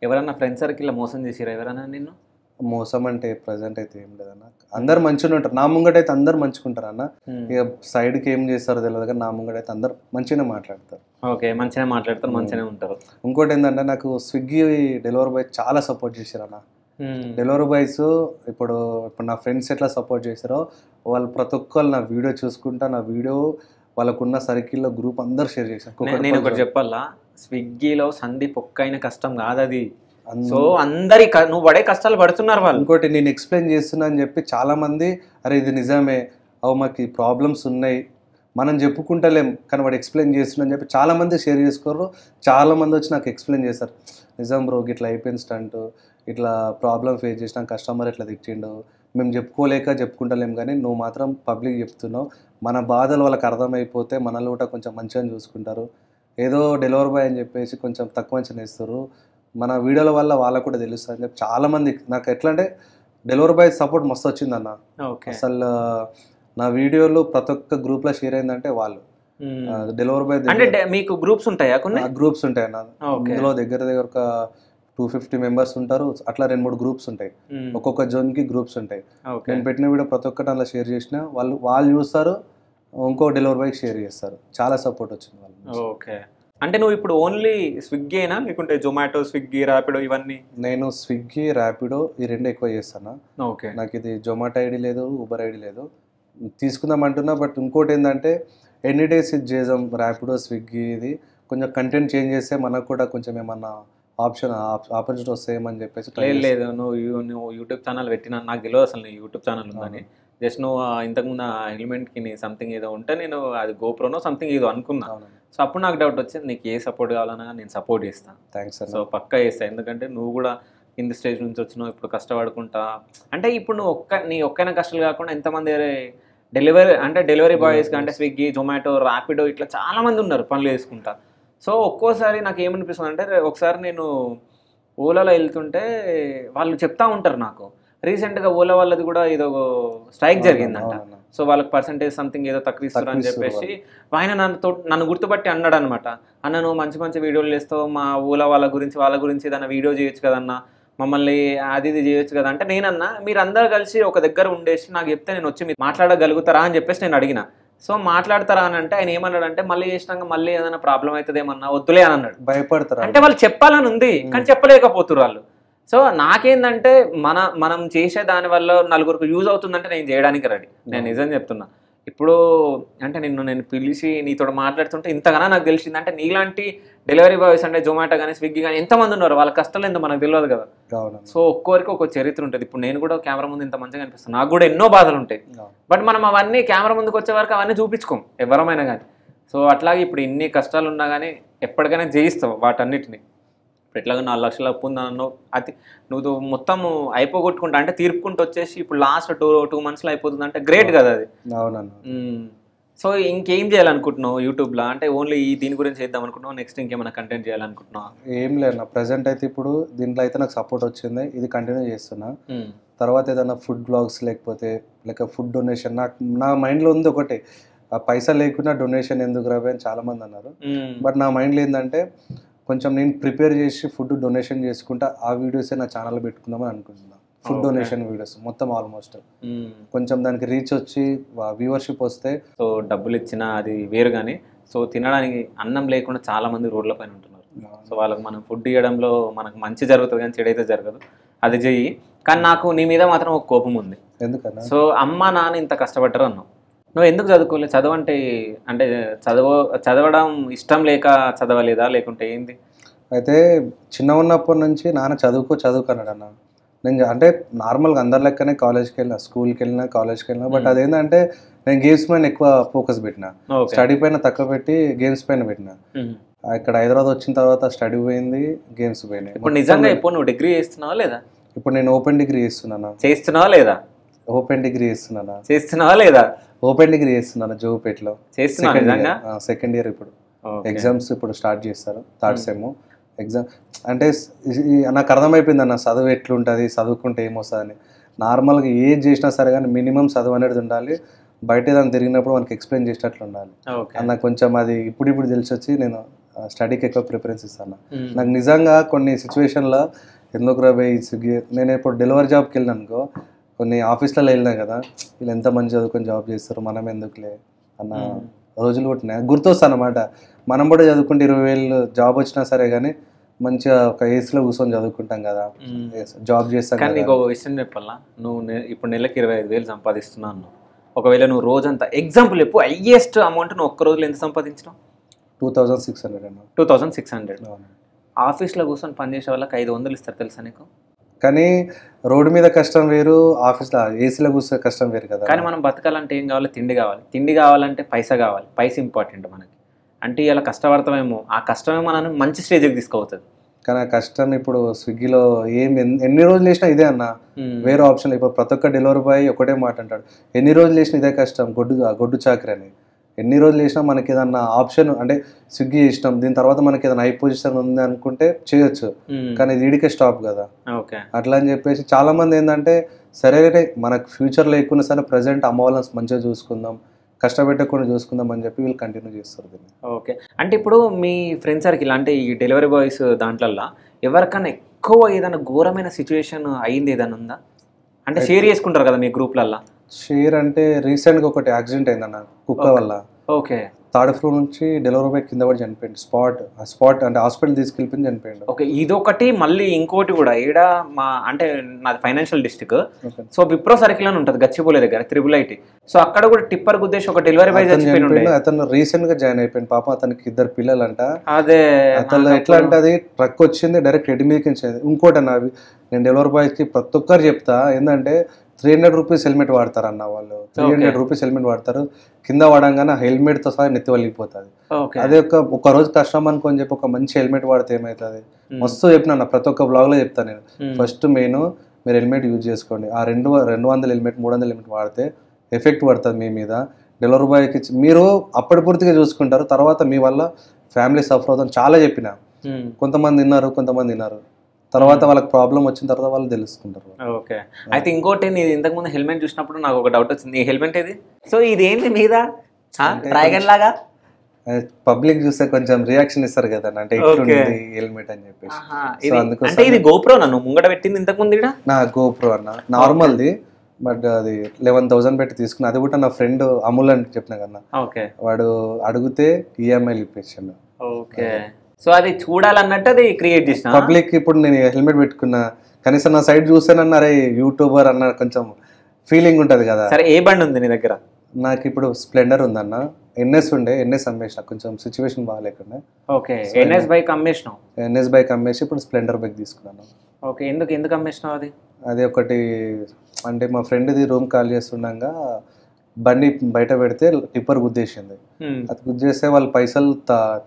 ఎవరన్నా ఫ్రెండ్ సర్కిల్ మోసం చేసిరా ఎవరన్నా నిన్ను? మోసం అంటే ప్రజెంట్ అయితే ఏం లేదన్న, అందరు మంచిగా ఉంటారు. నా ముంగట అయితే అందరు మంచుకుంటారు అన్న, ఇక సైడ్ కి ఏం చేస్తారో తెలియదు కానీ నా ముంగట అయితే అందరు మంచిగానే మాట్లాడతారు. ఓకే, మంచిగా మాట్లాడతారు, మంచిగానే ఉంటారు. ఇంకోటి ఏంటంటే నాకు స్విగ్గీ డెలివరీ బాయ్ చాలా సపోర్ట్ చేశారు అన్న. డెలివరీ బాయ్స్ ఇప్పుడు నా ఫ్రెండ్స్ ఎట్లా సపోర్ట్ చేశారో వాళ్ళు ప్రతి ఒక్కరు నా వీడియో చూసుకుంటా, నా వీడియో వాళ్ళకున్న సర్కిల్లో గ్రూప్ అందరు షేర్ చేశారు. నేను ఒకటి చెప్పాలా, స్విగ్గీలో సందీప్ ఒక్కైన కష్టం కాదు అది. సో అందరి నువ్వు పడే కష్టాలు పడుతున్నారు వాళ్ళు. ఇంకోటి నేను ఎక్స్ప్లెయిన్ చేస్తున్నా అని చెప్పి చాలా మంది అరే ఇది నిజమే, మాకు ప్రాబ్లమ్స్ ఉన్నాయి మనం చెప్పుకుంటలేం కానీ వాడు ఎక్స్ప్లెయిన్ చేస్తున్నా అని చెప్పి చాలా మంది షేర్ చేసుకోరు. చాలా మంది వచ్చి నాకు ఎక్స్ప్లెయిన్ చేస్తారు, నిజం బ్రో ఇట్లా అయిపోయింది స్టంట్, ఇట్లా ప్రాబ్లం ఫేస్ చేసిన కస్టమర్ ఇట్లా తిట్టిండు, మేము చెప్పుకుంటలేం కానీ నువ్వు మాత్రం పబ్లిక్ చెప్తున్నావు, మన బాధలు వాళ్ళకి అర్థమైపోతే మనల్ని కూడా కొంచెం మంచిగా చూసుకుంటారు. ఏదో డెలివరీ బాయ్ అని చెప్పేసి కొంచెం తక్కువ మంచిగా వేస్తారు, మన వీడియోల వల్ల వాళ్ళకు కూడా తెలుస్తుంది అని చెప్పి చాలామంది నాకు ఎట్లా అంటే డెలివరీ బాయ్ సపోర్ట్ మస్తు వచ్చిందన్న. అసలు నా వీడియోలు ప్రతి ఒక్క గ్రూప్లో షేర్ అయిందంటే వాళ్ళు డెలివరీ బాయ్. అంటే మీకు గ్రూప్స్ ఉంటాయా? కొన్ని గ్రూప్స్ ఉంటాయి అన్న, ఇందులో దగ్గర ఒక 250 మెంబర్స్ ఉంటారు, అట్లా 2-3 గ్రూప్స్ ఉంటాయి, ఒక్కొక్క జోన్కి గ్రూప్స్ ఉంటాయి. నేను పెట్టిన వీడియో ప్రతి ఒక్కటి అలా షేర్ చేసిన వాళ్ళు చూస్తారు, ఇంకో డెలివరీ బాయ్కి షేర్ చేస్తారు. చాలా సపోర్ట్ వచ్చింది వాళ్ళు. ఓకే, అంటే నువ్వు ఇప్పుడు ఓన్లీ స్విగ్గీనా లేకుంటే జొమాటో, స్విగ్గీ, ర్యాపిడో ఇవన్నీ? నేను స్విగ్గీ, ర్యాపిడో ఈ 2 ఎక్కువ చేస్తాను. ఓకే, నాకు ఇది జొమాటో ఐడి లేదు, ఊబర్ ఐడి లేదు, తీసుకుందాం అంటున్నా. బట్ ఇంకోటి ఏంటంటే ఎనీ డేస్ ఇది చేద్దాం, ర్యాపిడో, స్విగ్గీ ఇది కొంచెం కంటెంట్ చేంజ్ చేస్తే మనకు కూడా కొంచెం ఏమన్నా ఆపర్చునిటీ వస్తాయేమని చెప్పేసి. లేదు నువ్వు యూట్యూబ్ ఛానల్ పెట్టినా నాకు తెలియదు అసలు నీ యూట్యూబ్ ఛానల్ ఉందని. జస్ట్ నువ్వు ఇంతకుముందు ఆ ఎలిమెంట్కి సంథింగ్ ఏదో ఉంటే నేను అది గోప్రోనో సంథింగ్ ఏదో అనుకున్నా. సో అప్పుడు నాకు డౌట్ వచ్చింది, నీకు ఏ సపోర్ట్ కావాలన్నా నేను సపోర్ట్ చేస్తాను. Thanks sir. సో పక్కా చేస్తాను, ఎందుకంటే నువ్వు కూడా కింది స్టేజ్ నుంచి వచ్చినావు, ఇప్పుడు కష్టపడుకుంటా. అంటే ఇప్పుడు నువ్వు నీ ఒక్కైనా కష్టాలు కాకుండా ఎంతమంది డెలివరీ బాయ్స్ అంటే స్విగ్గీ, జొమాటో, ర్యాపిడో ఇట్లా చాలామంది ఉన్నారు పనులు చేసుకుంటా. సో ఒక్కోసారి నాకు ఏమనిపిస్తుంది అంటే, ఒకసారి నేను ఓలాలో వెళ్తుంటే వాళ్ళు చెప్తా ఉంటారు నాకు, రీసెంట్గా ఓలా వాళ్ళది కూడా ఏదో స్ట్రైక్ జరిగిందంట. సో వాళ్ళకి పర్సంటేజ్ సంథింగ్ ఏదో తక్కువ ఇస్తారు అని చెప్పేసి ఆయన నన్ను గుర్తుపట్టి అన్నాడు అనమాట, అన్న నువ్వు మంచి మంచి వీడియోలు చేస్తావు, మా ఓలా వాళ్ళ గురించి ఏదైనా వీడియో చేయొచ్చు కదన్నా, మమ్మల్ని అది ఇది చేయొచ్చు కదా అంటే, నేనన్నా మీరు అందరూ కలిసి ఒక దగ్గర ఉండేసి నాకు చెప్తే నేను వచ్చి మీరు మాట్లాడగలుగుతారా అని చెప్పేసి నేను అడిగిన. సో మాట్లాడతారా అని అంటే ఆయన ఏమన్నాడు అంటే మళ్ళీ చేసినాక మళ్ళీ ఏదైనా ప్రాబ్లం అవుతుంది ఏమన్నా వద్దులే అని అన్నాడు. భయపడతారు అంటే వాళ్ళు చెప్పాలని ఉంది కానీ చెప్పలేకపోతున్నారు వాళ్ళు. సో నాకేందంటే మనం చేసే దాని వల్ల నలుగురికి యూజ్ అవుతుందంటే నేను చేయడానికి రెడీ. నేను నిజం చెప్తున్నా. ఇప్పుడు అంటే నేను పిలిచి నీతో మాట్లాడుతుంటే ఇంతగానో నాకు తెలిసింది అంటే నీలాంటి డెలివరీ బాయ్స్ అంటే జొమాటో కానీ స్విగ్గీ కానీ ఎంతమంది ఉన్నారు, వాళ్ళ కష్టాలు ఎంతో మనకు తెలియదు కదా. సో ఒక్కొరికి ఒక్కొక్క చరిత్ర ఉంటుంది. ఇప్పుడు నేను కూడా కెమెరా ముందు ఇంత మంచిగా అనిపిస్తాను, నాకు కూడా ఎన్నో బాధలు ఉంటాయి. బట్ మనం అవన్నీ కెమెరా ముందుకు వచ్చే వరకు అవన్నీ చూపించుకోం ఎవరమైనా కానీ. సో అట్లాగే ఇప్పుడు ఇన్ని కష్టాలు ఉన్నా కానీ ఎప్పటికైనా జయిస్తావు వాటన్నిటిని. ఇప్పుడు ఎట్లాగా 4 లక్షలు అప్పు ఉందన్నావు, అది నువ్వు మొత్తం అయిపోగొట్టుకుంటా అంటే తీర్పుకుంటూ వచ్చేసి ఇప్పుడు లాస్ట్ 2 monthsలో అయిపోతుంది అంటే గ్రేట్ కదా అది. సో ఇంకేం చేయాలనుకుంటున్నావు యూట్యూబ్లో? అంటే ఓన్లీ దీని గురించి చేద్దాం అనుకుంటున్నావు, నెక్స్ట్ ఇంకేమైనా కంటెంట్ చేయాలనుకుంటున్నావు? ఏం లేదు నా ప్రజెంట్ అయితే ఇప్పుడు దీంట్లో అయితే నాకు సపోర్ట్ వచ్చింది, ఇది కంటిన్యూ చేస్తున్నా. తర్వాత ఏదైనా ఫుడ్ బ్లాగ్స్ లేకపోతే ఫుడ్ డొనేషన్ నా మైండ్లో ఉంది ఒకటి, పైసా లేకుండా డొనేషన్ ఎందుకు రావే అని చాలామంది అన్నారు. బట్ నా మైండ్లో ఏంటంటే కొంచెం నేను ప్రిపేర్ చేసి ఫుడ్ డొనేషన్ చేసుకుంటా ఆ వీడియోసే నా ఛానల్ పెట్టుకుందామని అనుకుంటున్నాను. ఫుడ్ డొనేషన్ వీడియోస్ మొత్తం ఆల్మోస్ట్ కొంచెం దానికి రీచ్ వచ్చి వ్యూవర్షిప్ వస్తే. సో డబ్బులు ఇచ్చినా అది వేరు కానీ సో తినడానికి అన్నం లేకుండా చాలా మంది రోడ్ల పైన ఉంటున్నారు. సో వాళ్ళకి మనం ఫుడ్ ఇవ్వడంలో మనకు మంచి జరుగుతుంది కానీ చెడైతే జరగదు, అది చెయ్యి. కానీ నాకు నీ మీద మాత్రం ఒక కోపం ఉంది. ఎందుకన్నా? సో అమ్మ నాన్న ఇంత కష్టపడ్డారు అన్నావు, నువ్వు ఎందుకు చదువుకోలేదు? చదవంటే అంటే చదవడం ఇష్టం లేక చదవలేదా లేకుంటే ఏంది? అయితే చిన్న ఉన్నప్పటి నుంచి నాన్న చదువుకన్నాడు అన్న. నేను అంటే నార్మల్గా అందరి లెక్కనే కాలేజ్కి వెళ్ళినా, స్కూల్కి వెళ్ళినా, కాలేజ్కి వెళ్ళినా. బట్ అదేంటంటే నేను గేమ్స్ పైన ఎక్కువ ఫోకస్ పెట్టినా, స్టడీ పైన తక్కువ పెట్టి గేమ్స్ పైన పెట్టినా. ఇక్కడ హైదరాబాద్ వచ్చిన తర్వాత స్టడీ పోయింది, గేమ్స్ పోయినాయి. ఇప్పుడు నిజంగా ఇప్పుడు నువ్వు డిగ్రీ చేస్తున్నావా లేదా? ఇప్పుడు నేను ఓపెన్ డిగ్రీ చేస్తున్నావా లేదా? ఓపెన్ డిగ్రీ చేస్తున్నావా లేదా? ఓపెన్ డిగ్రీ చేస్తున్నాను జోగుపేటలో. సెకండ్ ఇయర్ ఇప్పుడు ఎగ్జామ్స్ ఇప్పుడు స్టార్ట్ చేస్తారు, 3rd సెమ్ ఎగ్జామ్. అంటే నాకు అర్థమైపోయింది అన్న చదువు ఎట్లుంటుంది, చదువుకుంటే ఏమొస్తుందని. నార్మల్గా ఏది చేసినా సరే కానీ మినిమం చదువు అనేది ఉండాలి. బయట దాన్ని తిరిగినప్పుడు మనకి ఎక్స్ప్లెయిన్ చేసినట్లు ఉండాలి అన్న. కొంచెం అది ఇప్పుడు తెలిసి వచ్చి నేను స్టడీకి ఎక్కువ ప్రిఫరెన్స్ ఇస్తాను. నాకు నిజంగా కొన్ని సిచ్యువేషన్లో ఎందుకు రాబోయే స్విగ్గీ, నేను ఇప్పుడు డెలివరీ జాబ్కి వెళ్ళినా అనుకో, కొన్ని ఆఫీస్లలో వెళ్ళినా కదా, వీళ్ళు ఎంత మంచి చదువుకొని జాబ్ చేస్తారు, మనం ఎందుకులే అన్న రోజులు కొట్టినాయి. గుర్తొస్తాను అన్నమాట. మనం కూడా చదువుకుంటే 20,000 జాబ్ వచ్చినా సరే కానీ మంచిగా ఒక ఏసీలో కూర్చొని చదువుకుంటాం కదా, జాబ్ చేస్తాం. కానీ నీకు ఒక విషయం చెప్పాలా, నువ్వు ఇప్పుడు నెలకి 25,000 సంపాదిస్తున్నాను. ఒకవేళ నువ్వు రోజంతా ఎగ్జాంపుల్ చెప్పు, హైయెస్ట్ అమౌంట్ నువ్వు ఒక్క రోజులో ఎంత సంపాదించినావు? 2,600 అన్న. 2,600. ఆఫీస్లో కూర్చొని పనిచేసే వాళ్ళకి 500 ఇస్తారు తెలుసా నీకు? కానీ రోడ్డు మీద కష్టం వేరు, ఆఫీస్లో ఏసీలో కూర్చొని కష్టం వేరు కదా. కానీ మనం బతకాలంటే ఏం కావాలి? తిండి కావాలి. తిండి కావాలంటే పైసా కావాలి. పైసా ఇంపార్టెంట్ మనకి. అంటే ఇలా కష్టపడతామేమో, ఆ కష్టమే మనల్ని మంచి స్టేజ్కి తీసుకుపోతుంది. కానీ ఆ కష్టం ఇప్పుడు స్విగ్గీలో ఎన్ని రోజులు చేసినా ఇదే అన్న, వేరే ఆప్షన్. ఇప్పుడు ప్రతి ఒక్క డెలివరీ బాయ్ ఒకటే మాట అంటాడు, ఎన్ని రోజులు చేసినా ఇదే కష్టం, గొడ్డు చాకరీ అని. ఎన్ని రోజులు చేసినా మనకి ఏదన్నా ఆప్షన్ అంటే స్విగ్గీ చేసినాం, దీని తర్వాత మనకి ఏదైనా హై పొజిషన్ ఉంది అనుకుంటే చేయొచ్చు, కానీ ఇది వీడికే స్టాప్ కదా. అట్లా అని చెప్పేసి చాలా మంది ఏంటంటే సరే మనకు ఫ్యూచర్ లేకుండా సరే ప్రజెంట్ అమ్మ వాళ్ళని మంచిగా చూసుకుందాం, కష్టపెట్టకుండా చూసుకుందాం అని చెప్పి వీళ్ళు కంటిన్యూ చేస్తారు దీన్ని. ఓకే. అంటే ఇప్పుడు మీ ఫ్రెండ్స్ సర్కిల్ అంటే ఈ డెలివరీ బాయ్స్ దాంట్లల్లో ఎవరికన్నా ఎక్కువ ఏదైనా ఘోరమైన సిచ్యువేషన్ అయింది ఏదైనా ఉందా? అంటే షేర్ చేసుకుంటారు కదా మీ గ్రూప్లల్లో. షేర్ అంటే రీసెంట్గా ఒకటి యాక్సిడెంట్ అయిందన్న కుక్క వల్ల. ఓకే. 3rd ఫ్లోర్ నుంచి డెలివరీ బాయ్ కింద పడి చనిపోయింది. స్పాట్ అంటే హాస్పిటల్ తీసుకెళ్ళిపోయి చనిపోయింది. ఓకే. ఇదొకటి, మళ్ళీ ఇంకోటి కూడా ఈడ మా అంటే నాది financial district. So Wipro circle అని ఉంటుంది గచ్చిబౌలి దగ్గర, 3IT. సో అక్కడ కూడా టిప్పర్ గుద్దేసి ఒక డెలివరీ బాయ్ చనిపోయింది. అతను రీసెంట్ గా జాయిన్ అయిపోయింది పాపం, అతనికి 2 పిల్లలంట. అదే అతను ఎట్లా అంటే అది ట్రక్ వచ్చింది డైరెక్ట్ హెడ్ మీదకి వచ్చింది. ఇంకోటి అన్న, నేను డెలివరీ బాయ్స్ కి ప్రతి ఒక్కరు చెప్తా ఏంటంటే 300 రూపీస్ హెల్మెట్ వాడతారు అన్న వాళ్ళు. 300 రూపీస్ హెల్మెట్ వాడతారు, కింద వాడంగానే హెల్మెట్ తో సహా నెత్తి వలిగిపోతుంది. అదే ఒక రోజు కష్టం అనుకోని చెప్పి ఒక మంచి హెల్మెట్ వాడితే ఏమవుతుంది? మస్తు చెప్పిన ప్రతి ఒక్క బ్లాగ్ లో చెప్తాను నేను. ఫస్ట్ మెయిన్ మీరు హెల్మెట్ యూజ్ చేసుకోండి. ఆ 200 హెల్మెట్ 300 హెల్మెట్ వాడితే ఎఫెక్ట్ పడుతుంది మీ మీద. డెలివరీ బాయ్కి మీరు అప్పటి పూర్తిగా చూసుకుంటారు, తర్వాత మీ వల్ల ఫ్యామిలీ సఫర్ అవుతుంది. చాలా చెప్పిన, కొంతమంది విన్నారు, తర్వాత వాళ్ళకి ప్రాబ్లం వచ్చిన తర్వాత వాళ్ళు తెలుసుకుంటారు. ఓకే. అయితే ఇంకోటి, నేను ఇంతకుముందు హెల్మెట్ చూసినప్పుడు నాకు ఒక డౌట్ వచ్చింది, ఈ హెల్మెట్ ఏది? సో ఇదేంటి మీద డ్రాగన్ లాగా? పబ్లిక్ చూస్తే కొంచెం రియాక్షన్ ఇస్తారు కదా అంటే హెల్మెట్ అని చెప్పేసి. అంటే ఇది గోప్రో నన్ను ముంగట పెట్టింది ఇంతకుముందు? నా గోప్రో అన్న నార్మల్ది, బట్ అది 11,000 పెట్టి తీసుకున్నా. అది కూడా నా ఫ్రెండ్ అమూల్ అని చెప్పిన కదా, ఓకే వాడు అడిగితే ఈఎంఐలు ఇప్పించాను. ఓకే. సో అది చూడాలన్నట్టు అది క్రియేట్ చేసిన పబ్లిక్. ఇప్పుడు నేను హెల్మెట్ పెట్టుకున్నా, కనీసం నా సైడ్ చూసానన్నా అరే యూట్యూబర్ అన్న కొంచెం ఫీలింగ్ ఉంటుంది కదా. సరే ఏ బండి ఉంది నీ దగ్గర? నాకు ఇప్పుడు స్ప్లెండర్ ఉందన్న, ఎన్ఎస్ ఉండే, ఎన్ఎస్ అమ్మేసిన, కొంచెం సిచ్యువేషన్ బాగాలేకుండా. ఓకే, ఎన్ఎస్ బైక్ అమ్మేసినావు? ఎన్ఎస్ బైక్ అమ్మేసి ఇప్పుడు స్ప్లెండర్ బైక్ తీసుకున్నాను. ఓకే, ఎందుకు అమ్మేసినావు అది? అది ఒకటి అంటే మా ఫ్రెండ్ది రూమ్ కాల్ చేస్తుండగా బండి బయట పెడితే టిప్పర్ గుద్దేసింది. అది గుద్దేస్తే వాళ్ళు పైసలు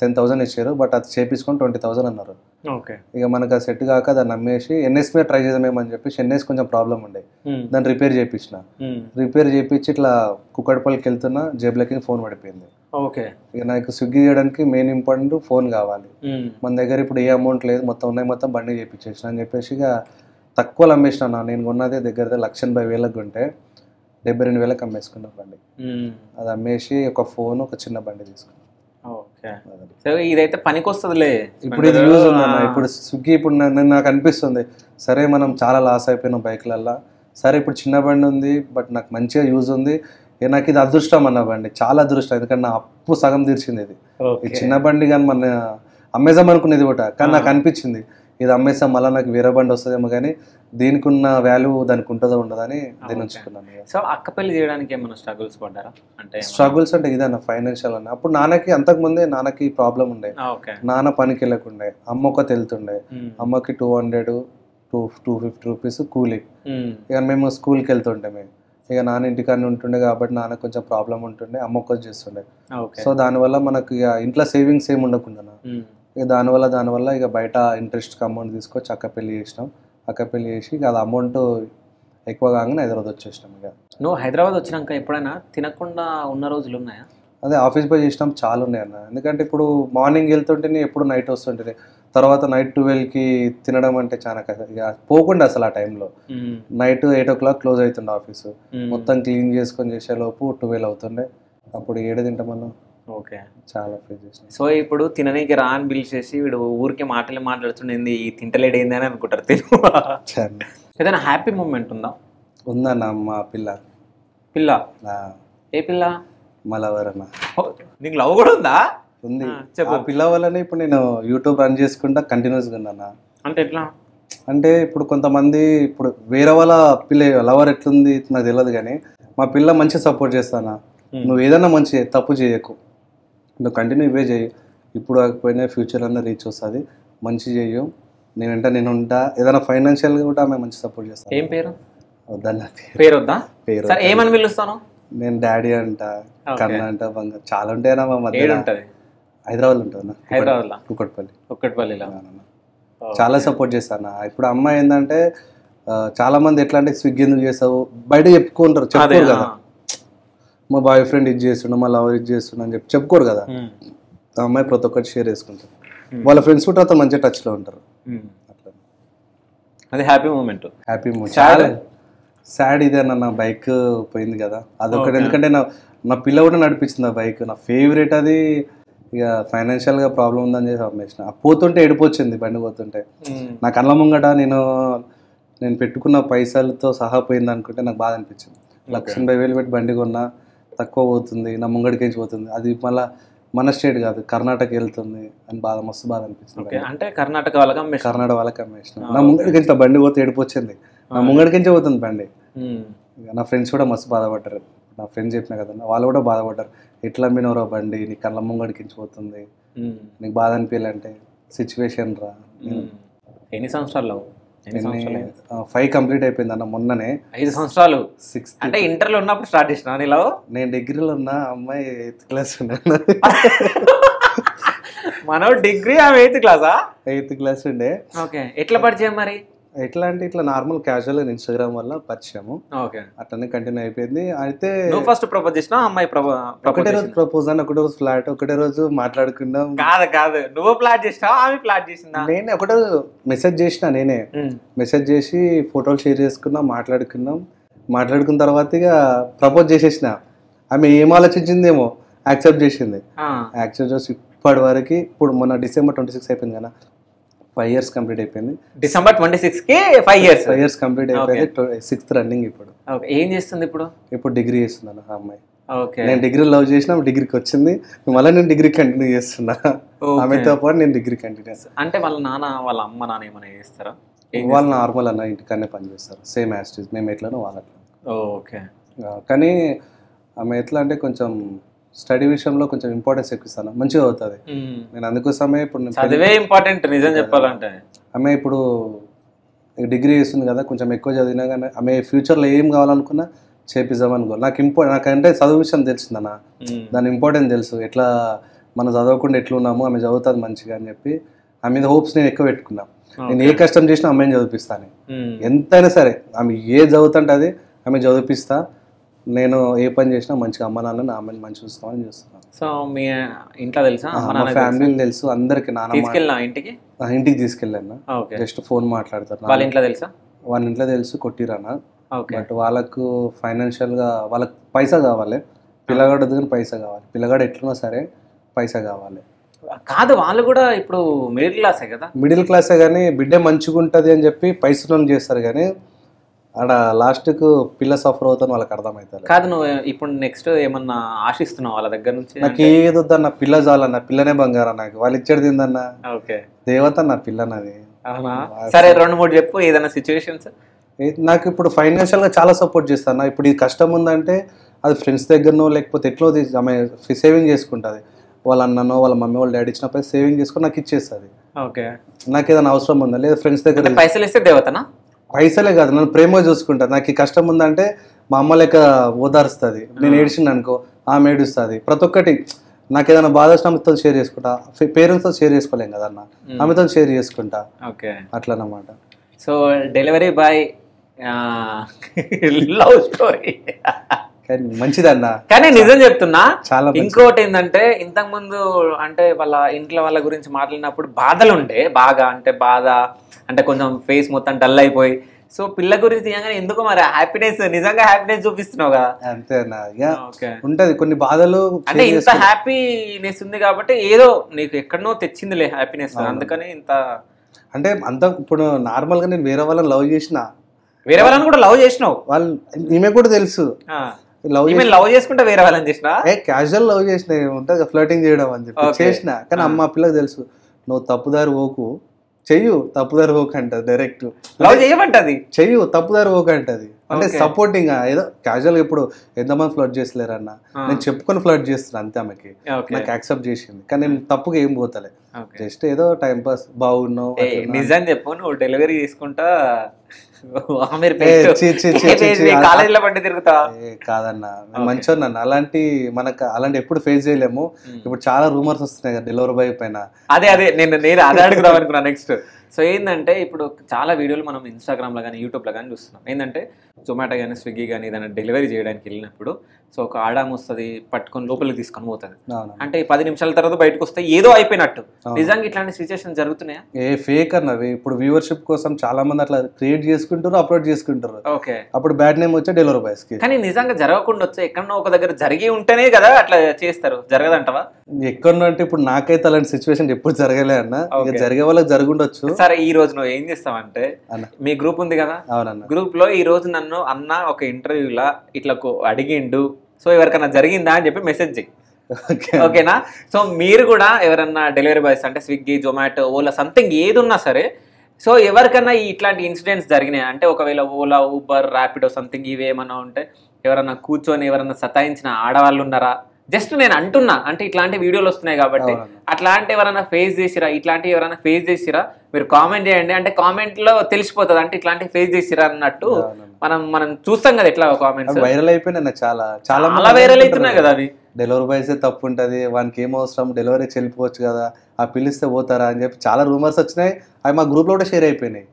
10,000 ఇచ్చారు, బట్ అది చేపించుకొని 20,000 అన్నారు. ఓకే, ఇక మనకు అది సెట్ కాక దాన్ని అమ్మేసి ఎన్ఎస్ మీద ట్రై చేద్దామేమని చెప్పేసి ఎన్ఎస్ కొంచెం ప్రాబ్లం ఉండే, దాన్ని రిపేర్ చేయించిన. రిపేర్ చేయించి ఇట్లా కుక్కడపల్లికి వెళ్తున్నా, జేబులకి ఫోన్ పడిపోయింది. ఓకే, ఇక నాకు స్విగ్గీ చేయడానికి మెయిన్ ఇంపార్టెంట్ ఫోన్ కావాలి. మన దగ్గర ఇప్పుడు ఏ అమౌంట్ లేదు, మొత్తం ఉన్నాయి, మొత్తం బండి చేయించేసిన అని చెప్పేసి ఇక తక్కువలో అమ్మేసిన. నేను కొన్నదే దగ్గర 1,80,000 కొంటే 72,000 అమ్మేసుకున్నా బండి. అది అమ్మేసి ఒక ఫోన్, ఒక చిన్న బండి తీసుకున్నాను. ఓకే, సో ఇదైతే పనికి వస్తుందిలే. ఇప్పుడు ఇది యూజ్ ఉందన్న. ఇప్పుడు స్విగ్గీ ఇప్పుడు నాకు అనిపిస్తుంది, సరే మనం చాలా లాస్ అయిపోయినాం బైక్లల్లో, సరే ఇప్పుడు చిన్న బండి ఉంది, బట్ నాకు మంచిగా యూజ్ ఉంది. నాకు ఇది అదృష్టం అన్న బండి, చాలా అదృష్టం. ఎందుకంటే నా అప్పు సగం తీర్చింది ఇది. ఈ చిన్న బండి కానీ మన అమ్మేద్దాం అనుకునేది కూడా, కానీ నాకు అనిపించింది ఇది అమ్మేస్తాం మళ్ళీ నాకు వేరే బండి వస్తుందేమో, కానీ దీనికి ఉన్న వాల్యూ దానికి ఉంటుందో ఉండదని దీన్ని ఉంచుకున్నాను. సో అక్క పెళ్లి చేయడానికి ఏమైనా స్ట్రగుల్స్ పడ్డారా? అంటే స్ట్రగుల్స్ అంటే ఇదన్న ఫైనాన్షియల్ అన్న. అప్పుడు నాన్నకి అంతకుముందే నాన్నకి ప్రాబ్లం ఉండే, నాన్న పనికి వెళ్ళకుండే, అమ్మ ఒకటి వెళ్తుండే. అమ్మకి 200-250 రూపీస్ కూలీ. ఇక మేము స్కూల్కి వెళ్తుంటే ఇక నాన్న ఇంటికాడ ఉంటుండే కాబట్టి నాన్న కొంచెం ప్రాబ్లం ఉంటుండే, అమ్మ ఒక్కటి చేస్తుండే. సో దానివల్ల మనకు ఇక ఇంట్లో సేవింగ్స్ ఏమి ఉండకుండా ఇక దానివల్ల ఇక బయట ఇంట్రెస్ట్కి అమౌంట్ తీసుకొచ్చి అక్క పెళ్లి చేసినాం. అక్క పెళ్లి చేసి ఇక అది అమౌంట్ ఎక్కువ కాగానే హైదరాబాద్ వచ్చేసినాం. ఇక నువ్వు హైదరాబాద్ వచ్చినాక ఎప్పుడైనా తినకుండా ఉన్న రోజులు ఉన్నాయా? అదే ఆఫీస్ పోయి చేసినాం చాలా ఉన్నాయి అన్న. ఎందుకంటే ఇప్పుడు మార్నింగ్ వెళ్తుంటేనే ఎప్పుడు నైట్ వస్తుంటేనే, తర్వాత నైట్ 12కి తినడం అంటే చాలా కష్టం. ఇక పోకుండా అసలు ఆ టైంలో నైట్ 8 o'clock క్లోజ్ అవుతుండే ఆఫీసు. మొత్తం క్లీన్ చేసుకొని చేసేలోపు 12 అవుతుండే. అప్పుడు 7 తింటామన్నా. ఓకే, చాలా ఫేస్ చేసిన. సో ఇప్పుడు తిననీకి రా అని పిలిచేసి వీడు ఊరికే మాట్లాడుతుండేది, ఈ తింటలేడు ఏంది అని అనుకుంటారు. ఏదైనా హ్యాపీ మూమెంట్ ఉందా? ఉందన్న. మా పిల్ల ఏ పిల్ల? మా లవర్ అన్న. నీకు లవ్ కూడా ఉందా? ఉంది. ఆ పిల్ల వల్లనే ఇప్పుడు నేను యూట్యూబ్ రన్ చేసుకుంటా కంటిన్యూస్గా ఉన్నాను. అంటే ఎట్లా? అంటే ఇప్పుడు కొంతమంది ఇప్పుడు వేరే వాళ్ళ పిల్ల లవర్ ఎట్లుంది నాకు తెలియదు, కానీ మా పిల్ల మంచిగా సపోర్ట్ చేస్తానా. నువ్వు ఏదైనా మంచి తప్పు చేయకు, నువ్వు కంటిన్యూ ఇవే చేయి, ఇప్పుడు కాకపోయినా ఫ్యూచర్ అన్న రీచ్ వస్తుంది, మంచి చెయ్యు, నేను ఉంటా. ఏదైనా ఫైనాన్షియల్గా కూడా ఆమె మంచి సపోర్ట్ చేస్తాను. ఏం పేరు? వద్దన్న పేరు వద్దా? పేరు ఏమని పిలుస్తాను? నేను డాడీ అంట, కన్నా అంట, బంగారు చాలా ఉంటాయన్నా. మా మధ్య హైదరాబాద్ ఉంటుంది, హైదరాబాద్లో కుక్కట్పల్లిలో. చాలా సపోర్ట్ చేస్తాను. ఇప్పుడు అమ్మాయి ఏంటంటే చాలా మంది ఎట్లా అంటే స్విగ్గీ ఎందుకు చేస్తావు బయట చెప్పుకుంటారు కదా, మా బాయ్ ఫ్రెండ్ ఇది చేస్తుండ, మా లవర్ ఇది చేస్తుండ అని చెప్పుకోరు కదా. ఆ అమ్మాయి ప్రతి ఒక్కటి షేర్ చేసుకుంటారు. వాళ్ళ ఫ్రెండ్స్ కూడా అతను మంచిగా టచ్లో ఉంటారు. అట్లా అది హ్యాపీ మూమెంట్. చాలా సాడ్ ఇదే నా బైక్ పోయింది కదా, అదొకటి. ఎందుకంటే నా పిల్ల కూడా నడిపించింది ఆ బైక్, నా ఫేవరెట్ అది. ఇక ఫైనాన్షియల్గా ప్రాబ్లం ఉందని చెప్పి అమ్మేసిన. పోతుంటే ఎడిపోచ్చింది బండి పోతుంటే. నా కళ్ళ ముంగట నేను పెట్టుకున్న పైసలతో సహా పోయింది అనుకుంటే నాకు బాధ అనిపించింది. 1,80,000 పెట్టి బండి కొన్నా, తక్కువ పోతుంది, నా ముంగడికించి పోతుంది, అది మళ్ళీ మన స్టేట్ కాదు కర్ణాటక వెళ్తుంది అని మస్తు బాధ అనిపిస్తుంది. అంటే కర్ణాటక వాళ్ళకి అమ్మేసిన. నా ముంగడికించి బండి పోతే ఏడిపోచ్చింది, నా ముంగడికించే పోతుంది బండి. నా ఫ్రెండ్స్ కూడా మస్తు బాధపడ్డారు. నా ఫ్రెండ్స్ చెప్పినా కదా, వాళ్ళు కూడా బాధపడ్డారు. ఎట్లా అమ్మినవరా బండి, నీ కళ్ళ ముంగడికించి పోతుంది, నీకు బాధ అనిపించాలంటే సిచ్యువేషన్ రా. ఎన్ని సంవత్సరాలు? 5 కంప్లీట్ అయిపోయింది అన్న మొన్ననే. 5 సంవత్సరాలు? 6th. అంటే ఇంటర్లో ఉన్నప్పుడు స్టార్ట్ చేసిన నీలో? నేను డిగ్రీలో ఉన్నా, అమ్మాయి 8th క్లాస్ ఉన్నాను. మనో డిగ్రీ, ఆమె 8th క్లాసా? 8th క్లాస్ ఉండే. ఓకే, ఎట్లా పరిచయం మరి? ఎట్లా అంటే ఇట్లా నార్మల్ క్యాజువల్ ఇన్స్టాగ్రామ్ వల్ల పరిచయము. ఓకే, అట్లనే కంటిన్యూ అయిపోయింది. అయితే నువ్వు ఫస్ట్ ప్రపోజ్ చేసినా, అమ్మాయి ఒకటే రోజు ప్రపోజ్ అని, ఒకటే రోజు ఫ్లాట్, ఒకటే రోజు మాట్లాడుకున్నాం. కాదు నువ్వు ప్లాట్ చేసినావా, ఆమె ప్లాట్ చేసిందా? నేనే ఒకటే రోజు మెసేజ్ చేసిన, నేనే మెసేజ్ చేసి ఫోటోలు షేర్ చేసుకున్నాం, మాట్లాడుకున్న తర్వాత ఇక ప్రపోజ్ చేసేసిన. ఆమె ఏం ఆలోచించిందేమో యాక్సెప్ట్ చేసింది. యాక్సెప్ట్ చేసి ఇప్పటి వరకు, ఇప్పుడు మొన్న December 26 అయిపోయింది కదా, 5 years కంప్లీట్ అయిపోయింది. December 26కి 5 years కంప్లీట్ అయిపోయింది. 6th రన్నింగ్ ఇప్పుడు. ఓకే, ఏం చేస్తుంది ఇప్పుడు? ఇప్పుడు డిగ్రీ చేస్తున్నాను ఆ అమ్మాయి. ఓకే, నేను డిగ్రీ లవ్ చేసిన డిగ్రీకి వచ్చింది, మళ్ళీ నేను డిగ్రీ కంటిన్యూ చేస్తున్నా. ఆమెతో పాటు నేను డిగ్రీ కంటిన్యూ చేస్తాను. అంటే వాళ్ళ నాన్న వాళ్ళ అమ్మ నాన్న ఏమైనా చేస్తారా? వాళ్ళు నార్మల్ అన్న ఇంటికనే పని చేస్తారు, సేమ్ యాస్టీస్ మేము ఎట్లనో వాళ్ళు అట్లా. ఓకే, కానీ ఆమె ఎట్లా అంటే కొంచెం స్టడీ విషయంలో కొంచెం ఇంపార్టెన్స్ ఎక్కువ ఇస్తాను, మంచిగా అవుతుంది. నేను అందుకోసమే ఇప్పుడు చదివే ఇంపార్టెంట్ నిజం చెప్పాలంటే. ఆమె ఇప్పుడు డిగ్రీ చేస్తుంది కదా, కొంచెం ఎక్కువ చదివినా కానీ ఆమె ఫ్యూచర్లో ఏం కావాలనుకున్నా చేపిద్దాం అనుకో. నాకంటే చదువు విషయం తెలిసిందన్న, దాని ఇంపార్టెన్స్ తెలుసు. ఎట్లా మనం చదవకుండా ఎట్లున్నాము, ఆమె చదువుతుంది మంచిగా అని చెప్పి ఆమె మీద హోప్స్ నేను ఎక్కువ పెట్టుకున్నా. నేను ఏ కష్టం చేసినా అమ్మాయిని చదివిపిస్తాను, ఎంతైనా సరే. ఆమె ఏ చదువుతుంటే అది ఆమె చదివిపిస్తా. నేను ఏ పని చేసినా మంచిగా అమ్మ నాన్న ఆమెను మంచి చూస్తామని చూస్తున్నాను. సో మీ ఇంట్లో తెలుసా? మా ఫ్యామిలీని తెలుసు అందరికి. ఇంటికి తీసుకెళ్ళాను, జస్ట్ ఫోన్ మాట్లాడతారు. వాళ్ళ ఇంట్లో తెలుసా? వాళ్ళ ఇంట్లో తెలుసు, కొట్టిరానా. బట్ వాళ్ళకు ఫైనాన్షియల్గా వాళ్ళకి పైసా కావాలి, పిల్లగాడు దగ్గర పైసా కావాలి. పిల్లగాడు ఎట్లున్నా సరే పైసా కావాలి. కాదు, వాళ్ళు కూడా ఇప్పుడు మిడిల్ క్లాసే కదా. మిడిల్ క్లాసే కానీ బిడ్డ మంచిగా ఉంటుంది అని చెప్పి పైసలు చేస్తారు, కానీ ఆడ లాస్ట్కు పిల్ల సఫర్ అవుతాను వాళ్ళకి అర్థమవుతుంది. కాదు, నువ్వు ఇప్పుడు నెక్స్ట్ ఏమన్నా ఆశిస్తున్నావు వాళ్ళ దగ్గర నుంచి? నాకు ఏదొద్దన్న, పిల్ల చాలన్న, పిల్లనే బంగారం నాకు. వాళ్ళు ఇచ్చేది ఏందన్న, ఓకే దేవత నా పిల్లనది. సరే 2-3 చెప్పు ఏదైనా సిచ్యువేషన్స్. నాకు ఇప్పుడు ఫైనాన్షియల్గా చాలా సపోర్ట్ చేస్తాను. ఇప్పుడు ఈ కష్టం ఉందంటే అది ఫ్రెండ్స్ దగ్గరనో లేకపోతే ఎట్లో ఆమె సేవింగ్ చేసుకుంటుంది. వాళ్ళ అన్ననో వాళ్ళ మమ్మీ వాళ్ళ డాడీ ఇచ్చినప్పుడు సేవింగ్ చేసుకుని నాకు ఇచ్చేస్తుంది. ఓకే, నాకు ఏదైనా అవసరం ఉందా లేదా ఫ్రెండ్స్ దగ్గర పైసలు ఇస్తే దేవతనా? పైసలే కాదు, నన్ను ప్రేమ చూసుకుంటాను. నాకు ఈ కష్టం ఉందంటే మా అమ్మ లెక్క ఓదారుస్తుంది. నేను ఏడిచింది అనుకో ఆమె ఏడుస్తుంది. ప్రతి ఒక్కటి నాకు ఏదైనా బాధ వచ్చిన ఆమెతో షేర్ చేసుకుంటా. పేరెంట్స్తో షేర్ చేసుకోలేం కదా అన్న, ఆమెతో షేర్ చేసుకుంటా. ఓకే, అట్లనమాట. So delivery boy love story మంచిదన్న. కానీ నిజం చెప్తున్నా, చాలా ఇంకోటి ఏంటంటే ఇంతకు ముందు అంటే వాళ్ళ ఇంట్లో వాళ్ళ గురించి మాట్లాడినప్పుడు బాధలు ఉండే బాగా, అంటే బాధ అంటే కొంచెం ఫేస్ మొత్తం డల్ అయిపోయి. సో పిల్ల గురించి తీయగానే ఎందుకో మరి హ్యాపీనెస్, నిజంగా హ్యాపీనెస్ చూపిస్తున్నావు కదా. అంతేనా, ఉంటది కొన్ని బాధలు. అంటే ఇంత హ్యాపీనెస్ ఉంది కాబట్టి ఏదో నీకు ఎక్కడనో తెచ్చిందిలే హ్యాపీనెస్, అందుకని ఇంత. అంటే అంత ఇప్పుడు నార్మల్ గా నేను వేరే వాళ్ళని లవ్ చేసిన, వేరే వాళ్ళని కూడా లవ్ చేసినావు. వాళ్ళు ఈమె కూడా తెలుసు లవ్ చేసుకుంటే వేరే వాళ్ళని చేసిన, క్యాజువల్ లవ్ చేసిన ఉంటుంది ఫ్లర్టింగ్ చేయడం అని చెప్పి చేసిన. కానీ అమ్మ పిల్లకి తెలుసు నువ్వు తప్పుదారి పోకు, చెయ్యు తప్పుదారి పోకు అంటది. డైరెక్ట్ లవ్ చేయమంటది, చెయ్యు తప్పుదారి పోకు అంటది. అంటే సపోర్టింగ్ ఏదో క్యాజువల్. ఇప్పుడు ఎంతమంది ఫ్లర్ట్ చేసలేరన్న, నేను చెప్పుకొని ఫ్లర్ట్ చేస్తున్నా అంతే. ఆమెకి నాకు యాక్సెప్ట్ చేసింది, కానీ నేను తప్పుగా ఏం పోతలే, జస్ట్ ఏదో టైం పాస్ బాగున్నావు. నిజం చెప్పు, నువ్వు డెలివరీ తీసుకుంటా కాలేజీలో పట్టి తిరుగుతా కాదన్నా, మంచిగా అలాంటి మనకు అలాంటి ఎప్పుడు ఫేస్ చేయలేము. ఇప్పుడు చాలా రూమర్స్ వస్తున్నాయి కదా డెలివరీ బాయ్ పైన. అదే నేను అదే అడుగుదాం అనుకున్నా నెక్స్ట్. సో ఏంటంటే ఇప్పుడు చాలా వీడియోలు మనం ఇన్స్టాగ్రామ్లో కానీ యూట్యూబ్లో కానీ చూస్తున్నాం. ఏంటంటే జొమాటో కానీ స్విగ్గీ కానీ ఏదైనా డెలివరీ చేయడానికి వెళ్ళినప్పుడు సో ఒక ఆడాము వస్తుంది, పట్టుకొని లోపలికి తీసుకొని పోతుంది. అంటే 10 నిమిషాల తర్వాత బయటకు వస్తే ఏదో అయిపోయినట్టు. నిజంగా ఇట్లాంటి సిచ్యువేషన్ జరుగుతున్నాయా? ఫేక్ అన్నవి ఇప్పుడు వ్యూవర్షిప్ కోసం చాలా మంది అట్లా క్రియేట్ చేసుకుంటారు, అప్లోడ్ చేసుకుంటారు. ఓకే, అప్పుడు బ్యాడ్ నేమ్ వచ్చే డెలివరీ బాయ్స్ కి. కానీ నిజంగా జరగకుండా వచ్చే ఎక్కడో ఒక దగ్గర జరిగి ఉంటేనే కదా అట్లా చేస్తారు, జరగదంటవా? ఎక్కడో అంటే ఇప్పుడు నాకైతే అలాంటి సిచ్యువేషన్ ఎప్పుడు జరగలే అన్న, జరిగే వాళ్ళకి జరుగుండొచ్చు. సరే ఈ రోజు నువ్వు ఏం చేస్తావంటే, మీ గ్రూప్ ఉంది కదా, గ్రూప్ లో ఈ రోజు నన్ను అన్న ఒక ఇంటర్వ్యూలా ఇట్లా అడిగిండు, సో ఎవరికైనా జరిగిందా అని చెప్పి మెసేజ్ చెయ్యి. ఓకేనా? సో మీరు కూడా ఎవరన్నా డెలివరీ బాయ్స్ అంటే స్విగ్గీ, జొమాటో, ఓలా సంథింగ్ ఏది ఉన్నా సరే, సో ఎవరికన్నా ఇట్లాంటి ఇన్సిడెంట్స్ జరిగినాయి అంటే ఒకవేళ ఓలా, ఊబర్, ర్యాపిడో సంథింగ్ ఇవేమన్నా ఉంటే ఎవరన్నా కూర్చొని ఎవరన్నా సతాయించిన ఆడవాళ్ళు ఉన్నారా? జస్ట్ నేను అంటున్నా, అంటే ఇట్లాంటి వీడియోలు వస్తున్నాయి కాబట్టి అట్లాంటి ఎవరైనా ఫేస్ చేసిరా, ఇట్లాంటివి ఎవరైనా ఫేస్ చేసిరా మీరు కామెంట్ చేయండి. అంటే కామెంట్ లో తెలిసిపోతుంది అంటే ఇట్లాంటి ఫేస్ చేసిరా అన్నట్టు. మనం చూస్తాం కదా ఎట్లా కామెంట్స్ వైరల్ అయిపోయినా చాలా వైరల్ అవుతున్నాయి కదా అవి. డెలివరీ బాయ్సే తప్పు ఉంటుంది, వానికి ఏం అవసరం, డెలివరీ వెళ్ళిపోవచ్చు కదా, ఆ పిలిస్తే పోతారా అని చెప్పి చాలా రూమర్స్ వచ్చినాయి. అవి మా గ్రూప్ లో కూడా షేర్ అయిపోయినాయి.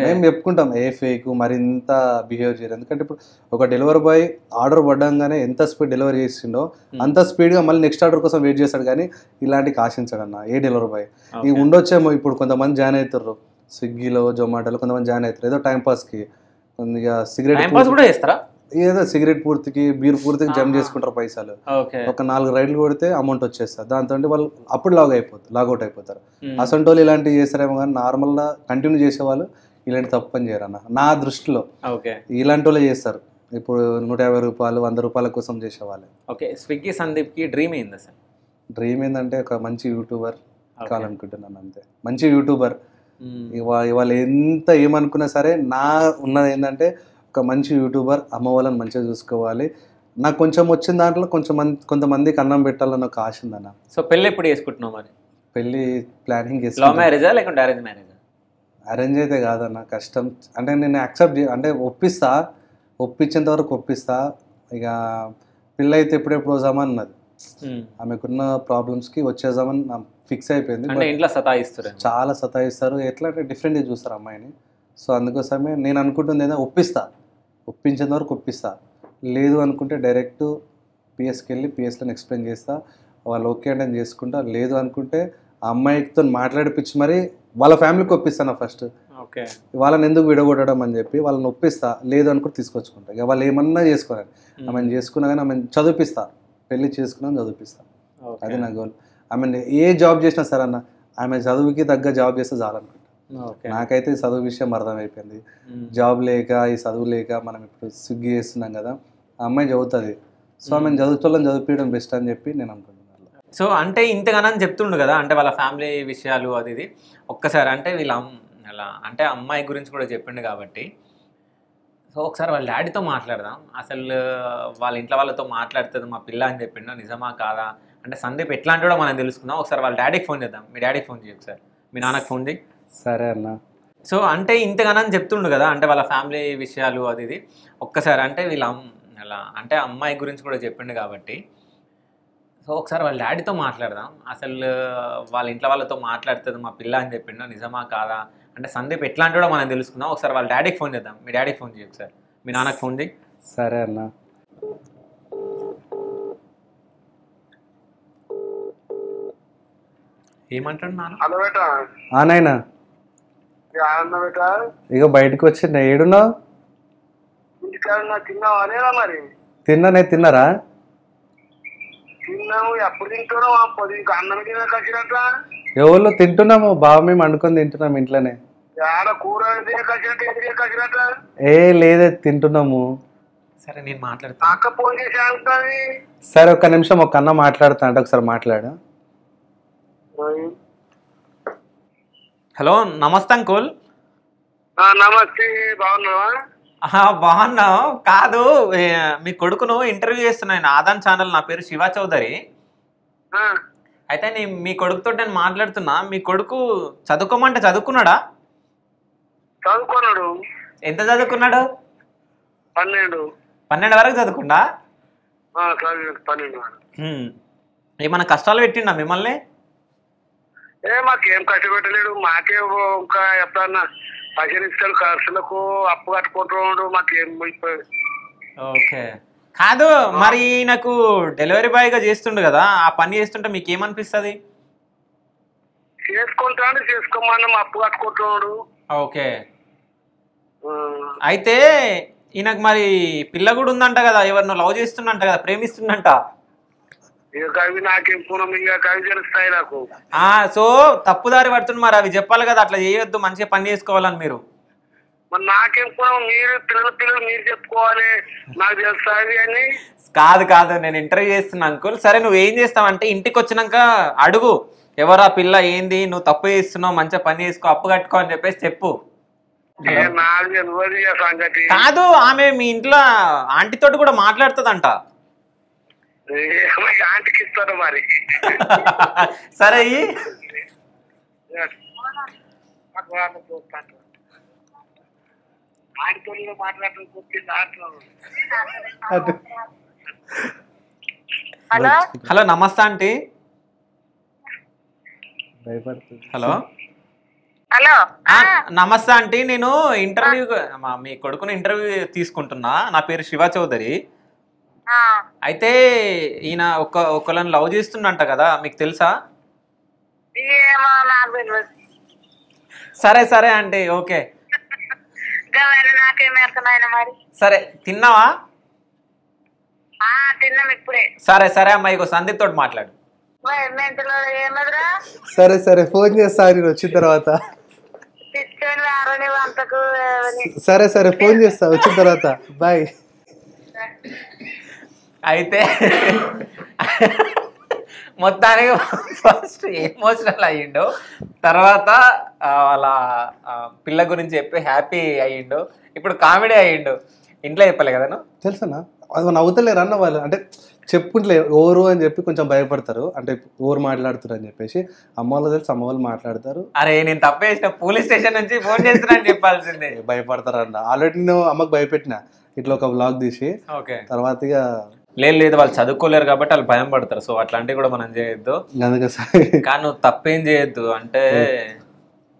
మేము చెప్పుకుంటాం ఏ ఫేక్ మరింత బిహేవ్ చేయరు. ఎందుకంటే ఇప్పుడు ఒక డెలివరీ బాయ్ ఆర్డర్ పడ్డంగానే ఎంత స్పీడ్ డెలివరీ చేసిండో అంత స్పీడ్ గా మళ్ళీ నెక్స్ట్ ఆర్డర్ కోసం వెయిట్ చేస్తాడు, కానీ ఇలాంటికి ఆశించాడు అన్న ఏ డెలివరీ బాయ్. ఇవి ఉండొచ్చేమో ఇప్పుడు కొంతమంది జాయిన్ అవుతారు స్విగ్గీలో, జొమాటోలో, కొంతమంది జాయిన్ అవుతారు ఏదో టైం పాస్ కి. సిగరెట్ కూడా చేస్తారా? ఏదో సిగరెట్ పూర్తికి, బీర్ పూర్తికి జమ్ చేసుకుంటారు పైసలు. ఒక 4 రైడ్లు కొడితే అమౌంట్ వచ్చేస్తారు, దాంతో వాళ్ళు అప్పుడు లాగౌట్ అయిపోతారు. అసంటి వాళ్ళు ఇలాంటివి చేస్తారేమో కానీ నార్మల్ గా కంటిన్యూ చేసేవాళ్ళు ఇలాంటి తప్పు పని చేయరన్న నా దృష్టిలో. ఇలాంటి వాళ్ళు చేస్తారు ఇప్పుడు 150 రూపాయలు 100 రూపాయల కోసం చేసేవాళ్ళు. ఓకే, స్విగ్గీ సందీప్కి డ్రీమ్ ఏంది అసలు? డ్రీమ్ ఏంటంటే ఒక మంచి యూట్యూబర్ కావాలనుకుంటున్నాను అంతే. మంచి యూట్యూబర్. ఇవాళ ఎంత ఏమనుకున్నా సరే నా ఉన్నది ఏంటంటే ఒక మంచి యూట్యూబర్, అమ్మ వాళ్ళని మంచిగా చూసుకోవాలి, నాకు కొంచెం వచ్చిన దాంట్లో కొంతమందికి అన్నం పెట్టాలని ఒక ఆశ ఉందన్న. సో పెళ్ళి ఎప్పుడు చేసుకుంటున్నావు మరి? పెళ్ళి ప్లానింగ్ లవ్ మ్యారేజా లేకుంటే అరేంజ్ మ్యారేజా? అరేంజ్ అయితే కాదన్న, కష్టం. అంటే నేను అంటే ఒప్పించేంత వరకు ఒప్పిస్తా. ఇక పిల్ల అయితే ఎప్పుడెప్పుడు వద్దామని అన్నది. ఆమెకున్న ప్రాబ్లమ్స్కి వచ్చేద్దామని ఫిక్స్ అయిపోయింది. అంటే ఇంట్లో సతాయిస్తారు, చాలా సతాయిస్తారు. ఎట్లా అంటే డిఫరెంట్గా చూస్తారు అమ్మాయిని. సో అందుకోసమే నేను అనుకుంటుంది ఏదో ఒప్పించేంత వరకు ఒప్పిస్తా. లేదు అనుకుంటే డైరెక్ట్ పిఎస్కి వెళ్ళి పిఎస్లో ఎక్స్ప్లెయిన్ చేస్తా. వాళ్ళు ఓకే అంటే చేసుకుంటా. లేదు అనుకుంటే ఆ అమ్మాయితో మాట్లాడిపించి మరి వాళ్ళ ఫ్యామిలీకి ఒప్పిస్తాను ఫస్ట్. ఓకే, వాళ్ళని ఎందుకు విడగొట్టడం అని చెప్పి వాళ్ళని ఒప్పిస్తా. లేదు అనుకుంటే తీసుకొచ్చుకుంటా. ఇక వాళ్ళు ఏమన్నా చేసుకోవాలి, ఆమెను చేసుకున్నా కానీ ఆమెను చదివిపిస్తా. పెళ్ళి చేసుకున్నా చదివిపిస్తా. అది నా గోల్. ఆమె ఏ జాబ్ చేసినా సరే అన్న, ఆమె చదువుకి తగ్గ జాబ్ చేస్తే చాలనుకుంటా. నాకైతే చదువు విషయం అర్థమైపోయింది. జాబ్ లేక ఈ చదువు లేక మనం ఇప్పుడు స్విగ్గీ చేస్తున్నాం కదా, ఆ అమ్మాయి చదువుతుంది. సో ఆమెను చదివించడం బెస్ట్ అని చెప్పి నేను అనుకుంటున్నాను. సో అంటే ఇంతగానని చెప్తుండు కదా, అంటే వాళ్ళ ఫ్యామిలీ విషయాలు అది ఇది. ఒక్కసారి అంటే అలా అంటే అమ్మాయి గురించి కూడా చెప్పిండు కాబట్టి, సో ఒకసారి వాళ్ళ డాడీతో మాట్లాడదాం. అసలు వాళ్ళ ఇంట్లో వాళ్ళతో మాట్లాడుతుంది మా పిల్ల అని చెప్పిండు, నిజమా కాదా అంటే సందీప్ ఎట్లాంటి కూడా మనం తెలుసుకుందాం. ఒకసారి వాళ్ళ డాడీకి ఫోన్ చేద్దాం. మీ డాడీకి ఫోన్ చేయి ఒకసారి, మీ నాన్నకి ఫోన్ చేయి. సరే అన్న. సో అంటే ఇంతగానని చెప్తుండు కదా, అంటే వాళ్ళ ఫ్యామిలీ విషయాలు అది ఇది. ఒక్కసారి అంటే అలా అంటే అమ్మాయి గురించి కూడా చెప్పిండు కాబట్టి, సో ఒకసారి వాళ్ళ డాడీతో మాట్లాడదాం. అసలు వాళ్ళ ఇంట్లో వాళ్ళతో మాట్లాడుతుంది మా పిల్ల అని చెప్పిండు, నిజమా కాదా అంటే సందీప్ ఎట్లాంటి కూడా మనం తెలుసుకుందాం. ఒకసారి వాళ్ళ డాడీకి ఫోన్ చేద్దాం. మీ డాడీకి ఫోన్ చేయి ఒకసారి, మీ నాన్నకి ఫోన్ చేయి. సరే అన్న. ఏమంటాడు నాన్న? నాయనా ఇక బయటకు వచ్చిందా? ఏడున్నావు? తిన్నానే. తిన్నారా? ఎవరు తింటున్నాము? బావ మేము వండుకొని తింటున్నాము ఇంట్లోనే. ఏ లేదే తింటున్నాము. సరే నేను మాట్లాడతా. సరే ఒక్క నిమిషం, ఒక అన్న మాట్లాడుతా అంటే ఒకసారి మాట్లాడు. హలో, నమస్తే అంకుల్. నమస్తే, బాగున్నావా? బాగున్నావు. కాదు, మీ కొడుకును ఇంటర్వ్యూ చేస్తున్నాను ఆదాన్ ఛానల్. నా పేరు శివ చౌదరి. అయితే మీ కొడుకుతో నేను మాట్లాడుతున్నా. మీ కొడుకు చదువుకోమంటే చదువుకున్నాడా? చదువుకున్నాడు. ఎంత చదువుకున్నాడు? 12 వరకు చదువుకున్నా. 12. ఏమన్నా కష్టాలు పెట్టిండా మిమ్మల్ని? మాకేం కష్టపెట్టలేడు. మాకే ఇంకా ఎప్పుడన్నా పైసలు ఖర్చులకు అప్పు కట్టుకుంటున్నాడు. మాకేం. ఓకే, కాదు మరి నాకు డెలివరీ బాయ్ గా చేస్తుండు కదా, ఆ పని చేస్తుంటే మీకు ఏమనిపిస్తుంది? చేసుకుంటాడు, చేసుకోమన్నా అప్పు కట్టుకుంటున్నాడు. ఓకే, అయితే ఈయనకు మరి పిల్ల కూడా ఉందంట కదా, ఎవరినో లవ్ చేస్తుండంట కదా, ప్రేమిస్తుండంట. కవి నాకేం పూనం, ఇంకా కవి తెలుస్తాయి నాకు. సో తప్పుదారి పడుతుంది. మరి అవి చెప్పాలి కదా, అట్లా చేయొద్దు, మంచిగా పని చేసుకోవాలని మీరు. మరి నాకేం పూనం, మీరు పిల్లలు మీరు చెప్పుకోవాలి, నాకు తెలుస్తాయి అని. కాదు, నేను ఇంటర్వ్యూ చేస్తున్నా అంకుల్. సరే నువ్వు ఏం చేస్తావంటే ఇంటికి వచ్చినాక అడుగు, ఎవరా పిల్ల, ఏంది, నువ్వు తప్పు చేస్తున్నావు, మంచిగా పని చేసుకో, అప్పు కట్టుకో అని చెప్పేసి చెప్పు. కాదు, ఆమె మీ ఇంట్లో ఆంటీతోటి కూడా మాట్లాడుతుందంట. ఆంటీకి ఇస్తాను మరి. సరే హలో, నమస్తే ఆంటీ. హలో నమస్తే ఆంటీ. నేను ఇంటర్వ్యూ, మీ కొడుకుని ఇంటర్వ్యూ తీసుకుంటున్నా. నా పేరు శివ చౌదరి. అయితే ఈయన ఒకళ్ళని లవ్ చేస్తుండంట కదా, మీకు తెలుసా? సరే ఆంటీ, ఓకే. సరే తిన్నావా? సరే అమ్మా, ఇగో సందీప్ తోటి మాట్లాడు. సరే ఫోన్ చేస్తా నేను వచ్చిన తర్వాత. సరే ఫోన్ చేస్తా వచ్చిన తర్వాత. బాయ్. అయితే మొత్తానికి ఫస్ట్ ఎమోషనల్ అయ్యిండు, తర్వాత వాళ్ళ పిల్ల గురించి చెప్పి హ్యాపీ అయ్యిండు, ఇప్పుడు కామెడీ అయ్యిండు. ఇంట్లో చెప్పలే కదా నువ్వు? తెలుసన్నా అది నవ్వుతలేరు అన్న వాళ్ళు, అంటే చెప్పుకుంటలే ఓరు అని చెప్పి కొంచెం భయపడతారు, అంటే ఓరు మాట్లాడుతారు అని చెప్పేసి. అమ్మ వాళ్ళు తెలుసు, అమ్మ వాళ్ళు మాట్లాడతారు. అరే నేను తప్పేసిన, పోలీస్ స్టేషన్ నుంచి ఫోన్ చేస్తున్నా అని చెప్పాల్సిందే. భయపడతారు అన్న. ఆల్రెడీ నేను అమ్మకి భయపెట్టిన ఇట్లా ఒక వ్లాగ్ తీసి. ఓకే. తర్వాత ఇక లేదు వాళ్ళు చదువుకోలేరు కాబట్టి వాళ్ళు భయం పడతారు, సో అట్లాంటివి కూడా మనం చేయొద్దు. కానీ నువ్వు తప్పేం చేయొద్దు, అంటే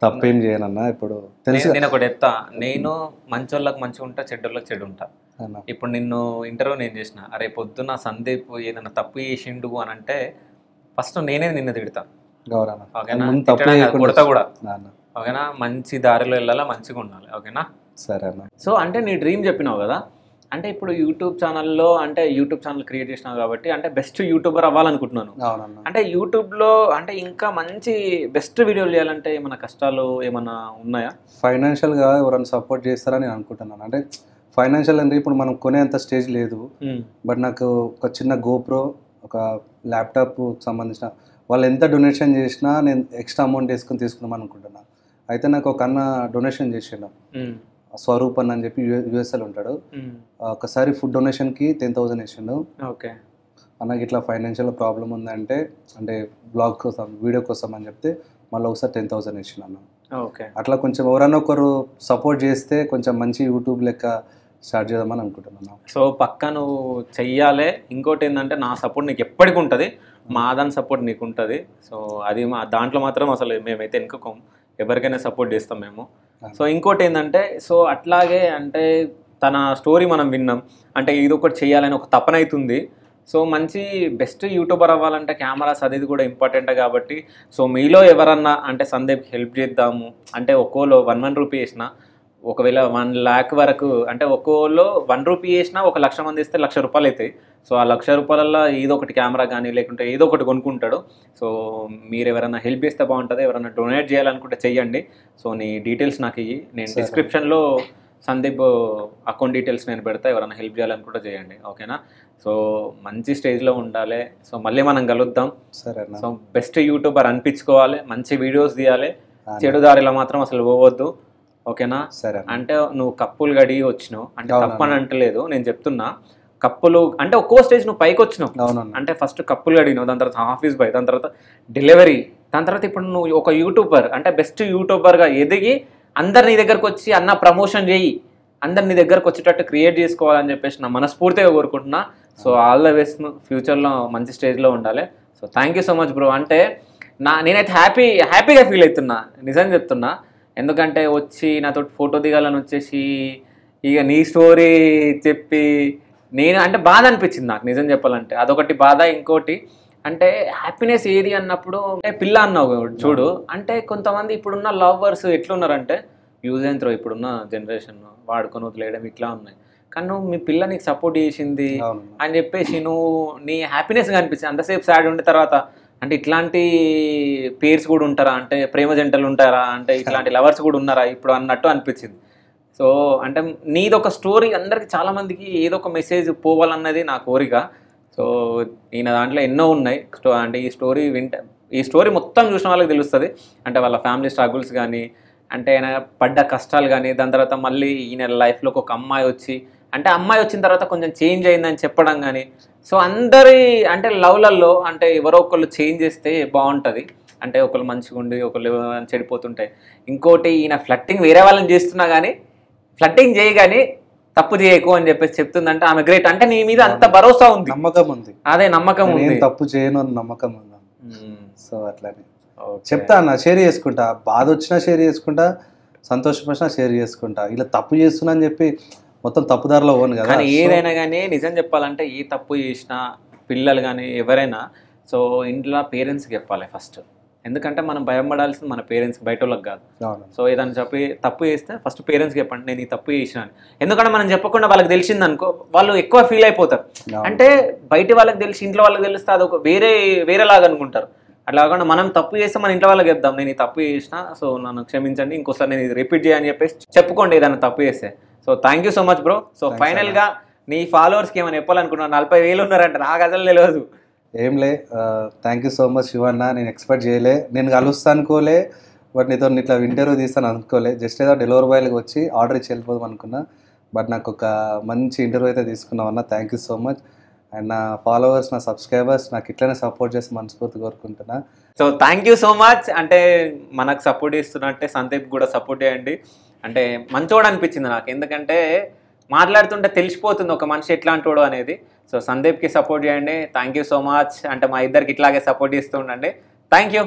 తప్పేం చేయనన్నా. ఇప్పుడు తెలుసు నేను ఒకటి ఎత్తా, నేను మంచోళ్ళకి మంచిగా ఉంటా, చెడ్డోళ్ళకి చెడు ఉంటా. ఇప్పుడు నిన్ను ఇంటర్వ్యూ నేను చేసిన, అరే పొద్దున్న సందీప్ ఏదైనా తప్పు చేసిండు అని అంటే ఫస్ట్ నేనే నిన్ను తిడతా. కొడతా కూడా. ఓకేనా? మంచి దారిలో వెళ్ళాలా, మంచిగా ఉండాలి. ఓకేనా? సరే అన్న. సో అంటే నీ డ్రీమ్ చెప్పినావు కదా, అంటే ఇప్పుడు యూట్యూబ్ ఛానల్లో, అంటే యూట్యూబ్ ఛానల్ క్రియేట్ చేసినావు కాబట్టి అంటే బెస్ట్ యూట్యూబర్ అవ్వాలనుకుంటున్నాను. అంటే యూట్యూబ్లో అంటే ఇంకా మంచి బెస్ట్ వీడియోలు చేయాలంటే ఏమైనా కష్టాలు ఏమైనా ఉన్నాయా? ఫైనాన్షియల్గా ఎవరైనా సపోర్ట్ చేస్తారని నేను అనుకుంటున్నాను. అంటే ఫైనాన్షియల్ అంటే ఇప్పుడు మనం కొనేంత స్టేజ్ లేదు, బట్ నాకు ఒక చిన్న గోప్రో, ఒక ల్యాప్టాప్ సంబంధించిన వాళ్ళు ఎంత డొనేషన్ చేసినా నేను ఎక్స్ట్రా అమౌంట్ వేసుకొని తీసుకుందాం అనుకుంటున్నాను. అయితే నాకు ఒక అన్న డొనేషన్ చేసిండు, స్వరూప్ అని చెప్పి యూఎస్ఎల్ ఉంటాడు. ఒకసారి ఫుడ్ డొనేషన్కి 10,000 వేసిండు. ఓకే. అన్నకి ఇట్లా ఫైనాన్షియల్ ప్రాబ్లం ఉందంటే, అంటే బ్లాగ్ కోసం వీడియో కోసం అని చెప్తే మళ్ళీ ఒకసారి 10,000 వేసిండు అన్న. ఓకే. అట్లా కొంచెం ఎవరైనా ఒకరు సపోర్ట్ చేస్తే కొంచెం మంచి యూట్యూబ్ లెక్క స్టార్ట్ చేద్దామని అనుకుంటున్నాను. సో పక్కా నువ్వు చెయ్యాలి. ఇంకోటి ఏంటంటే నా సపోర్ట్ నీకు ఎప్పటికి ఉంటుంది, మా దాని సపోర్ట్ నీకు ఉంటుంది. సో అది మా దాంట్లో మాత్రం అసలు మేమైతే వెనుకోం, ఎవరికైనా సపోర్ట్ చేస్తాం మేము. సో ఇంకోటి ఏంటంటే, సో అట్లాగే అంటే తన స్టోరీ మనం విన్నాం, అంటే ఇది ఒకటి చేయాలని ఒక తపన అవుతుంది. సో మంచి బెస్ట్ యూట్యూబర్ అవ్వాలంటే కెమెరాస్ అది కూడా ఇంపార్టెంట్ కాబట్టి, సో మీలో ఎవరన్నా అంటే సందీప్కి హెల్ప్ చేద్దాము అంటే ఒక్కోలో 1 రూపీ వేసిన, ఒకవేళ 1 lakh వరకు అంటే ఒక్కోలో 1 రూపీ వేసినా 1 లక్ష మంది ఇస్తే 1,00,000 రూపాయలు అవుతాయి. సో ఆ 1,00,000 రూపాయలలో ఏదో ఒకటి కెమెరా కానీ లేకుంటే ఏదో ఒకటి కొనుక్కుంటాడు. సో మీరు ఎవరైనా హెల్ప్ చేస్తే బాగుంటుంది, ఎవరైనా డొనేట్ చేయాలనుకుంటే చెయ్యండి. సో నీ డీటెయిల్స్ నాకు ఇవి, నేను డిస్క్రిప్షన్లో సందీప్ అకౌంట్ డీటెయిల్స్ నేను పెడతా, ఎవరైనా హెల్ప్ చేయాలనుకుంటే చేయండి. ఓకేనా? సో మంచి స్టేజ్లో ఉండాలి. సో మళ్ళీ మనం కలుద్దాం. సరే. సో బెస్ట్ యూట్యూబర్ అనిపించుకోవాలి, మంచి వీడియోస్ తీయాలి, చెడు దారిలో మాత్రం అసలు పోవద్దు. ఓకేనా? సరే. అంటే నువ్వు కప్పులు గడిగి వచ్చినావు అంటే తప్పని అంటలేదు, నేను చెప్తున్నా. కప్పులు అంటే ఒక్కో స్టేజ్ నువ్వు పైకి వచ్చినావు, అంటే ఫస్ట్ కప్పులు గడిగినావు, దాని తర్వాత ఆఫీస్ బాయ్, దాని తర్వాత డెలివరీ, దాని తర్వాత ఇప్పుడు నువ్వు ఒక యూట్యూబర్ అంటే బెస్ట్ యూట్యూబర్గా ఎదిగి అందరు నీ దగ్గరకు వచ్చి అన్న ప్రమోషన్ చేయి, అందరు నీ దగ్గరకు వచ్చేటట్టు క్రియేట్ చేసుకోవాలని చెప్పేసి నా మనస్ఫూర్తిగా కోరుకుంటున్నా. సో ఆల్ ద బెస్ట్, ఫ్యూచర్లో మంచి స్టేజ్లో ఉండాలి. So thank you so much bro. అంటే నేనైతే హ్యాపీగా ఫీల్ అవుతున్నా, నిజం చెప్తున్నా. ఎందుకంటే వచ్చి నాతో ఫోటో దిగాలని వచ్చేసి ఇక నీ స్టోరీ చెప్పి నేను అంటే బాధ అనిపించింది నాకు, నిజం చెప్పాలంటే అదొకటి బాధ. ఇంకోటి అంటే హ్యాపీనెస్ ఏది అన్నప్పుడు, అంటే పిల్ల అన్నావు చూడు, అంటే కొంతమంది ఇప్పుడున్న లవర్స్ ఎట్లున్నారంటే యూజ్ అండ్ త్రో, ఇప్పుడున్న జనరేషన్ వాడుకొని వదిలేయడం ఇట్లా ఉన్నాయి. కానీ నువ్వు మీ పిల్ల నీకు సపోర్ట్ చేసింది అని చెప్పేసి నువ్వు నీ హ్యాపీనెస్గా అనిపించింది. అంతసేపు సాడ్ ఉండే తర్వాత అంటే ఇట్లాంటి పేర్స్ కూడా ఉంటారా, అంటే ప్రేమ జంటలు ఉంటారా, అంటే ఇట్లాంటి లవర్స్ కూడా ఉన్నారా ఇప్పుడు అన్నట్టు అనిపించింది. సో అంటే నీదొక స్టోరీ అందరికి చాలామందికి ఏదో ఒక మెసేజ్ పోవాలన్నది నా కోరిక. సో ఈయన దాంట్లో ఎన్నో ఉన్నాయి. అంటే ఈ స్టోరీ మొత్తం చూసిన వాళ్ళకి తెలుస్తుంది, అంటే వాళ్ళ ఫ్యామిలీ స్ట్రగుల్స్ కానీ, అంటే ఆయన పడ్డ కష్టాలు కానీ, దాని తర్వాత మళ్ళీ ఈయన లైఫ్లోకి ఒక అమ్మాయి వచ్చి, అంటే అమ్మాయి వచ్చిన తర్వాత కొంచెం చేంజ్ అయిందని చెప్పడం కానీ. సో అందరి అంటే లవ్లలో అంటే ఎవరో ఒకళ్ళు చేంజ్ చేస్తే బాగుంటుంది, అంటే ఒకళ్ళు మంచిగా ఉండి ఒకళ్ళు చెడిపోతుంటాయి. ఇంకోటి ఈయన ఫ్లట్టింగ్ వేరే వాళ్ళని చేస్తున్నా కానీ ఫ్లట్టింగ్ చేయగానే తప్పు చేయకు అని చెప్పేసి చెప్తుందంటే ఆమె గ్రేట్. అంటే నీ మీద అంత భరోసా ఉంది, నమ్మకం ఉంది. అదే నమ్మకం ఉంది, తప్పు చేయను అని నమ్మకం ఉంది. సో అట్లానే చెప్తా అన్న, షేర్ చేసుకుంటా, బాధ వచ్చినా షేర్ చేసుకుంటా, సంతోషపడినా షేర్ చేసుకుంటా. ఇలా తప్పు చేస్తున్నా అని చెప్పి మొత్తం తప్పుదారిలో పోను కదా. కానీ ఏదైనా కానీ నిజం చెప్పాలంటే ఏ తప్పు చేసినా పిల్లలు కానీ ఎవరైనా సో ఇంట్లో పేరెంట్స్కి చెప్పాలి ఫస్ట్. ఎందుకంటే మనం భయం పడాల్సింది మన పేరెంట్స్కి, బయట వాళ్ళకి కాదు. సో ఏదైనా చెప్పి తప్పు చేస్తే ఫస్ట్ పేరెంట్స్కి చెప్పండి నేను ఈ తప్పు చేసినాను. ఎందుకంటే మనం చెప్పకుండా వాళ్ళకి తెలిసింది అనుకో, వాళ్ళు ఎక్కువ ఫీల్ అయిపోతారు. అంటే బయట వాళ్ళకి తెలిసి ఇంట్లో వాళ్ళకి తెలిస్తే అదొక వేరేలాగా అనుకుంటారు. అట్లా కాకుండా మనం తప్పు చేస్తే మన ఇంట్లో వాళ్ళకి చెప్దాం నేను ఈ తప్పు చేసినా, సో నన్ను క్షమించండి, ఇంకోసారి నేను ఇది రిపీట్ చేయని చెప్పేసి చెప్పుకోండి ఏదైనా తప్పు చేస్తే. So thank you so much bro. So ఫైనల్గా నీ ఫాలోవర్స్కి ఏమైనా చెప్పాలనుకున్నావు? 40,000 ఉన్నారంట, నాకు అసలు తెలియదు. ఏం లే, thank you so much Shivanna. నేను ఎక్స్పెక్ట్ చేయలే, నేను కలుస్తా అనుకోలే, బట్ నీతో ఇట్లా ఇంటర్వ్యూ తీస్తాను అనుకోలే. జస్ట్ ఏదో డెలివరీ బాయ్కి వచ్చి ఆర్డర్ ఇచ్చి వెళ్ళిపోదాం అనుకున్నా, బట్ నాకు ఒక మంచి ఇంటర్వ్యూ అయితే తీసుకున్నావు అన్న. Thank you so much. And నా ఫాలోవర్స్, నా సబ్స్క్రైబర్స్ నాకు ఇట్లనే సపోర్ట్ చేసి మనస్ఫూర్తి కోరుకుంటున్నా. So thank you so much. అంటే మనకు సపోర్ట్ చేస్తున్నట్టే సందీప్ కూడా సపోర్ట్ చేయండి. అంటే మంచోడు అనిపించింది నాకు, ఎందుకంటే మాట్లాడుతుంటే తెలిసిపోతుంది ఒక మనిషి ఎట్లాంటోడు అనేది. సో సందీప్కి సపోర్ట్ చేయండి. Thank you so much. అంటే మా ఇద్దరికి ఇట్లాగే సపోర్ట్ చేస్తూ ఉండండి. Thank you.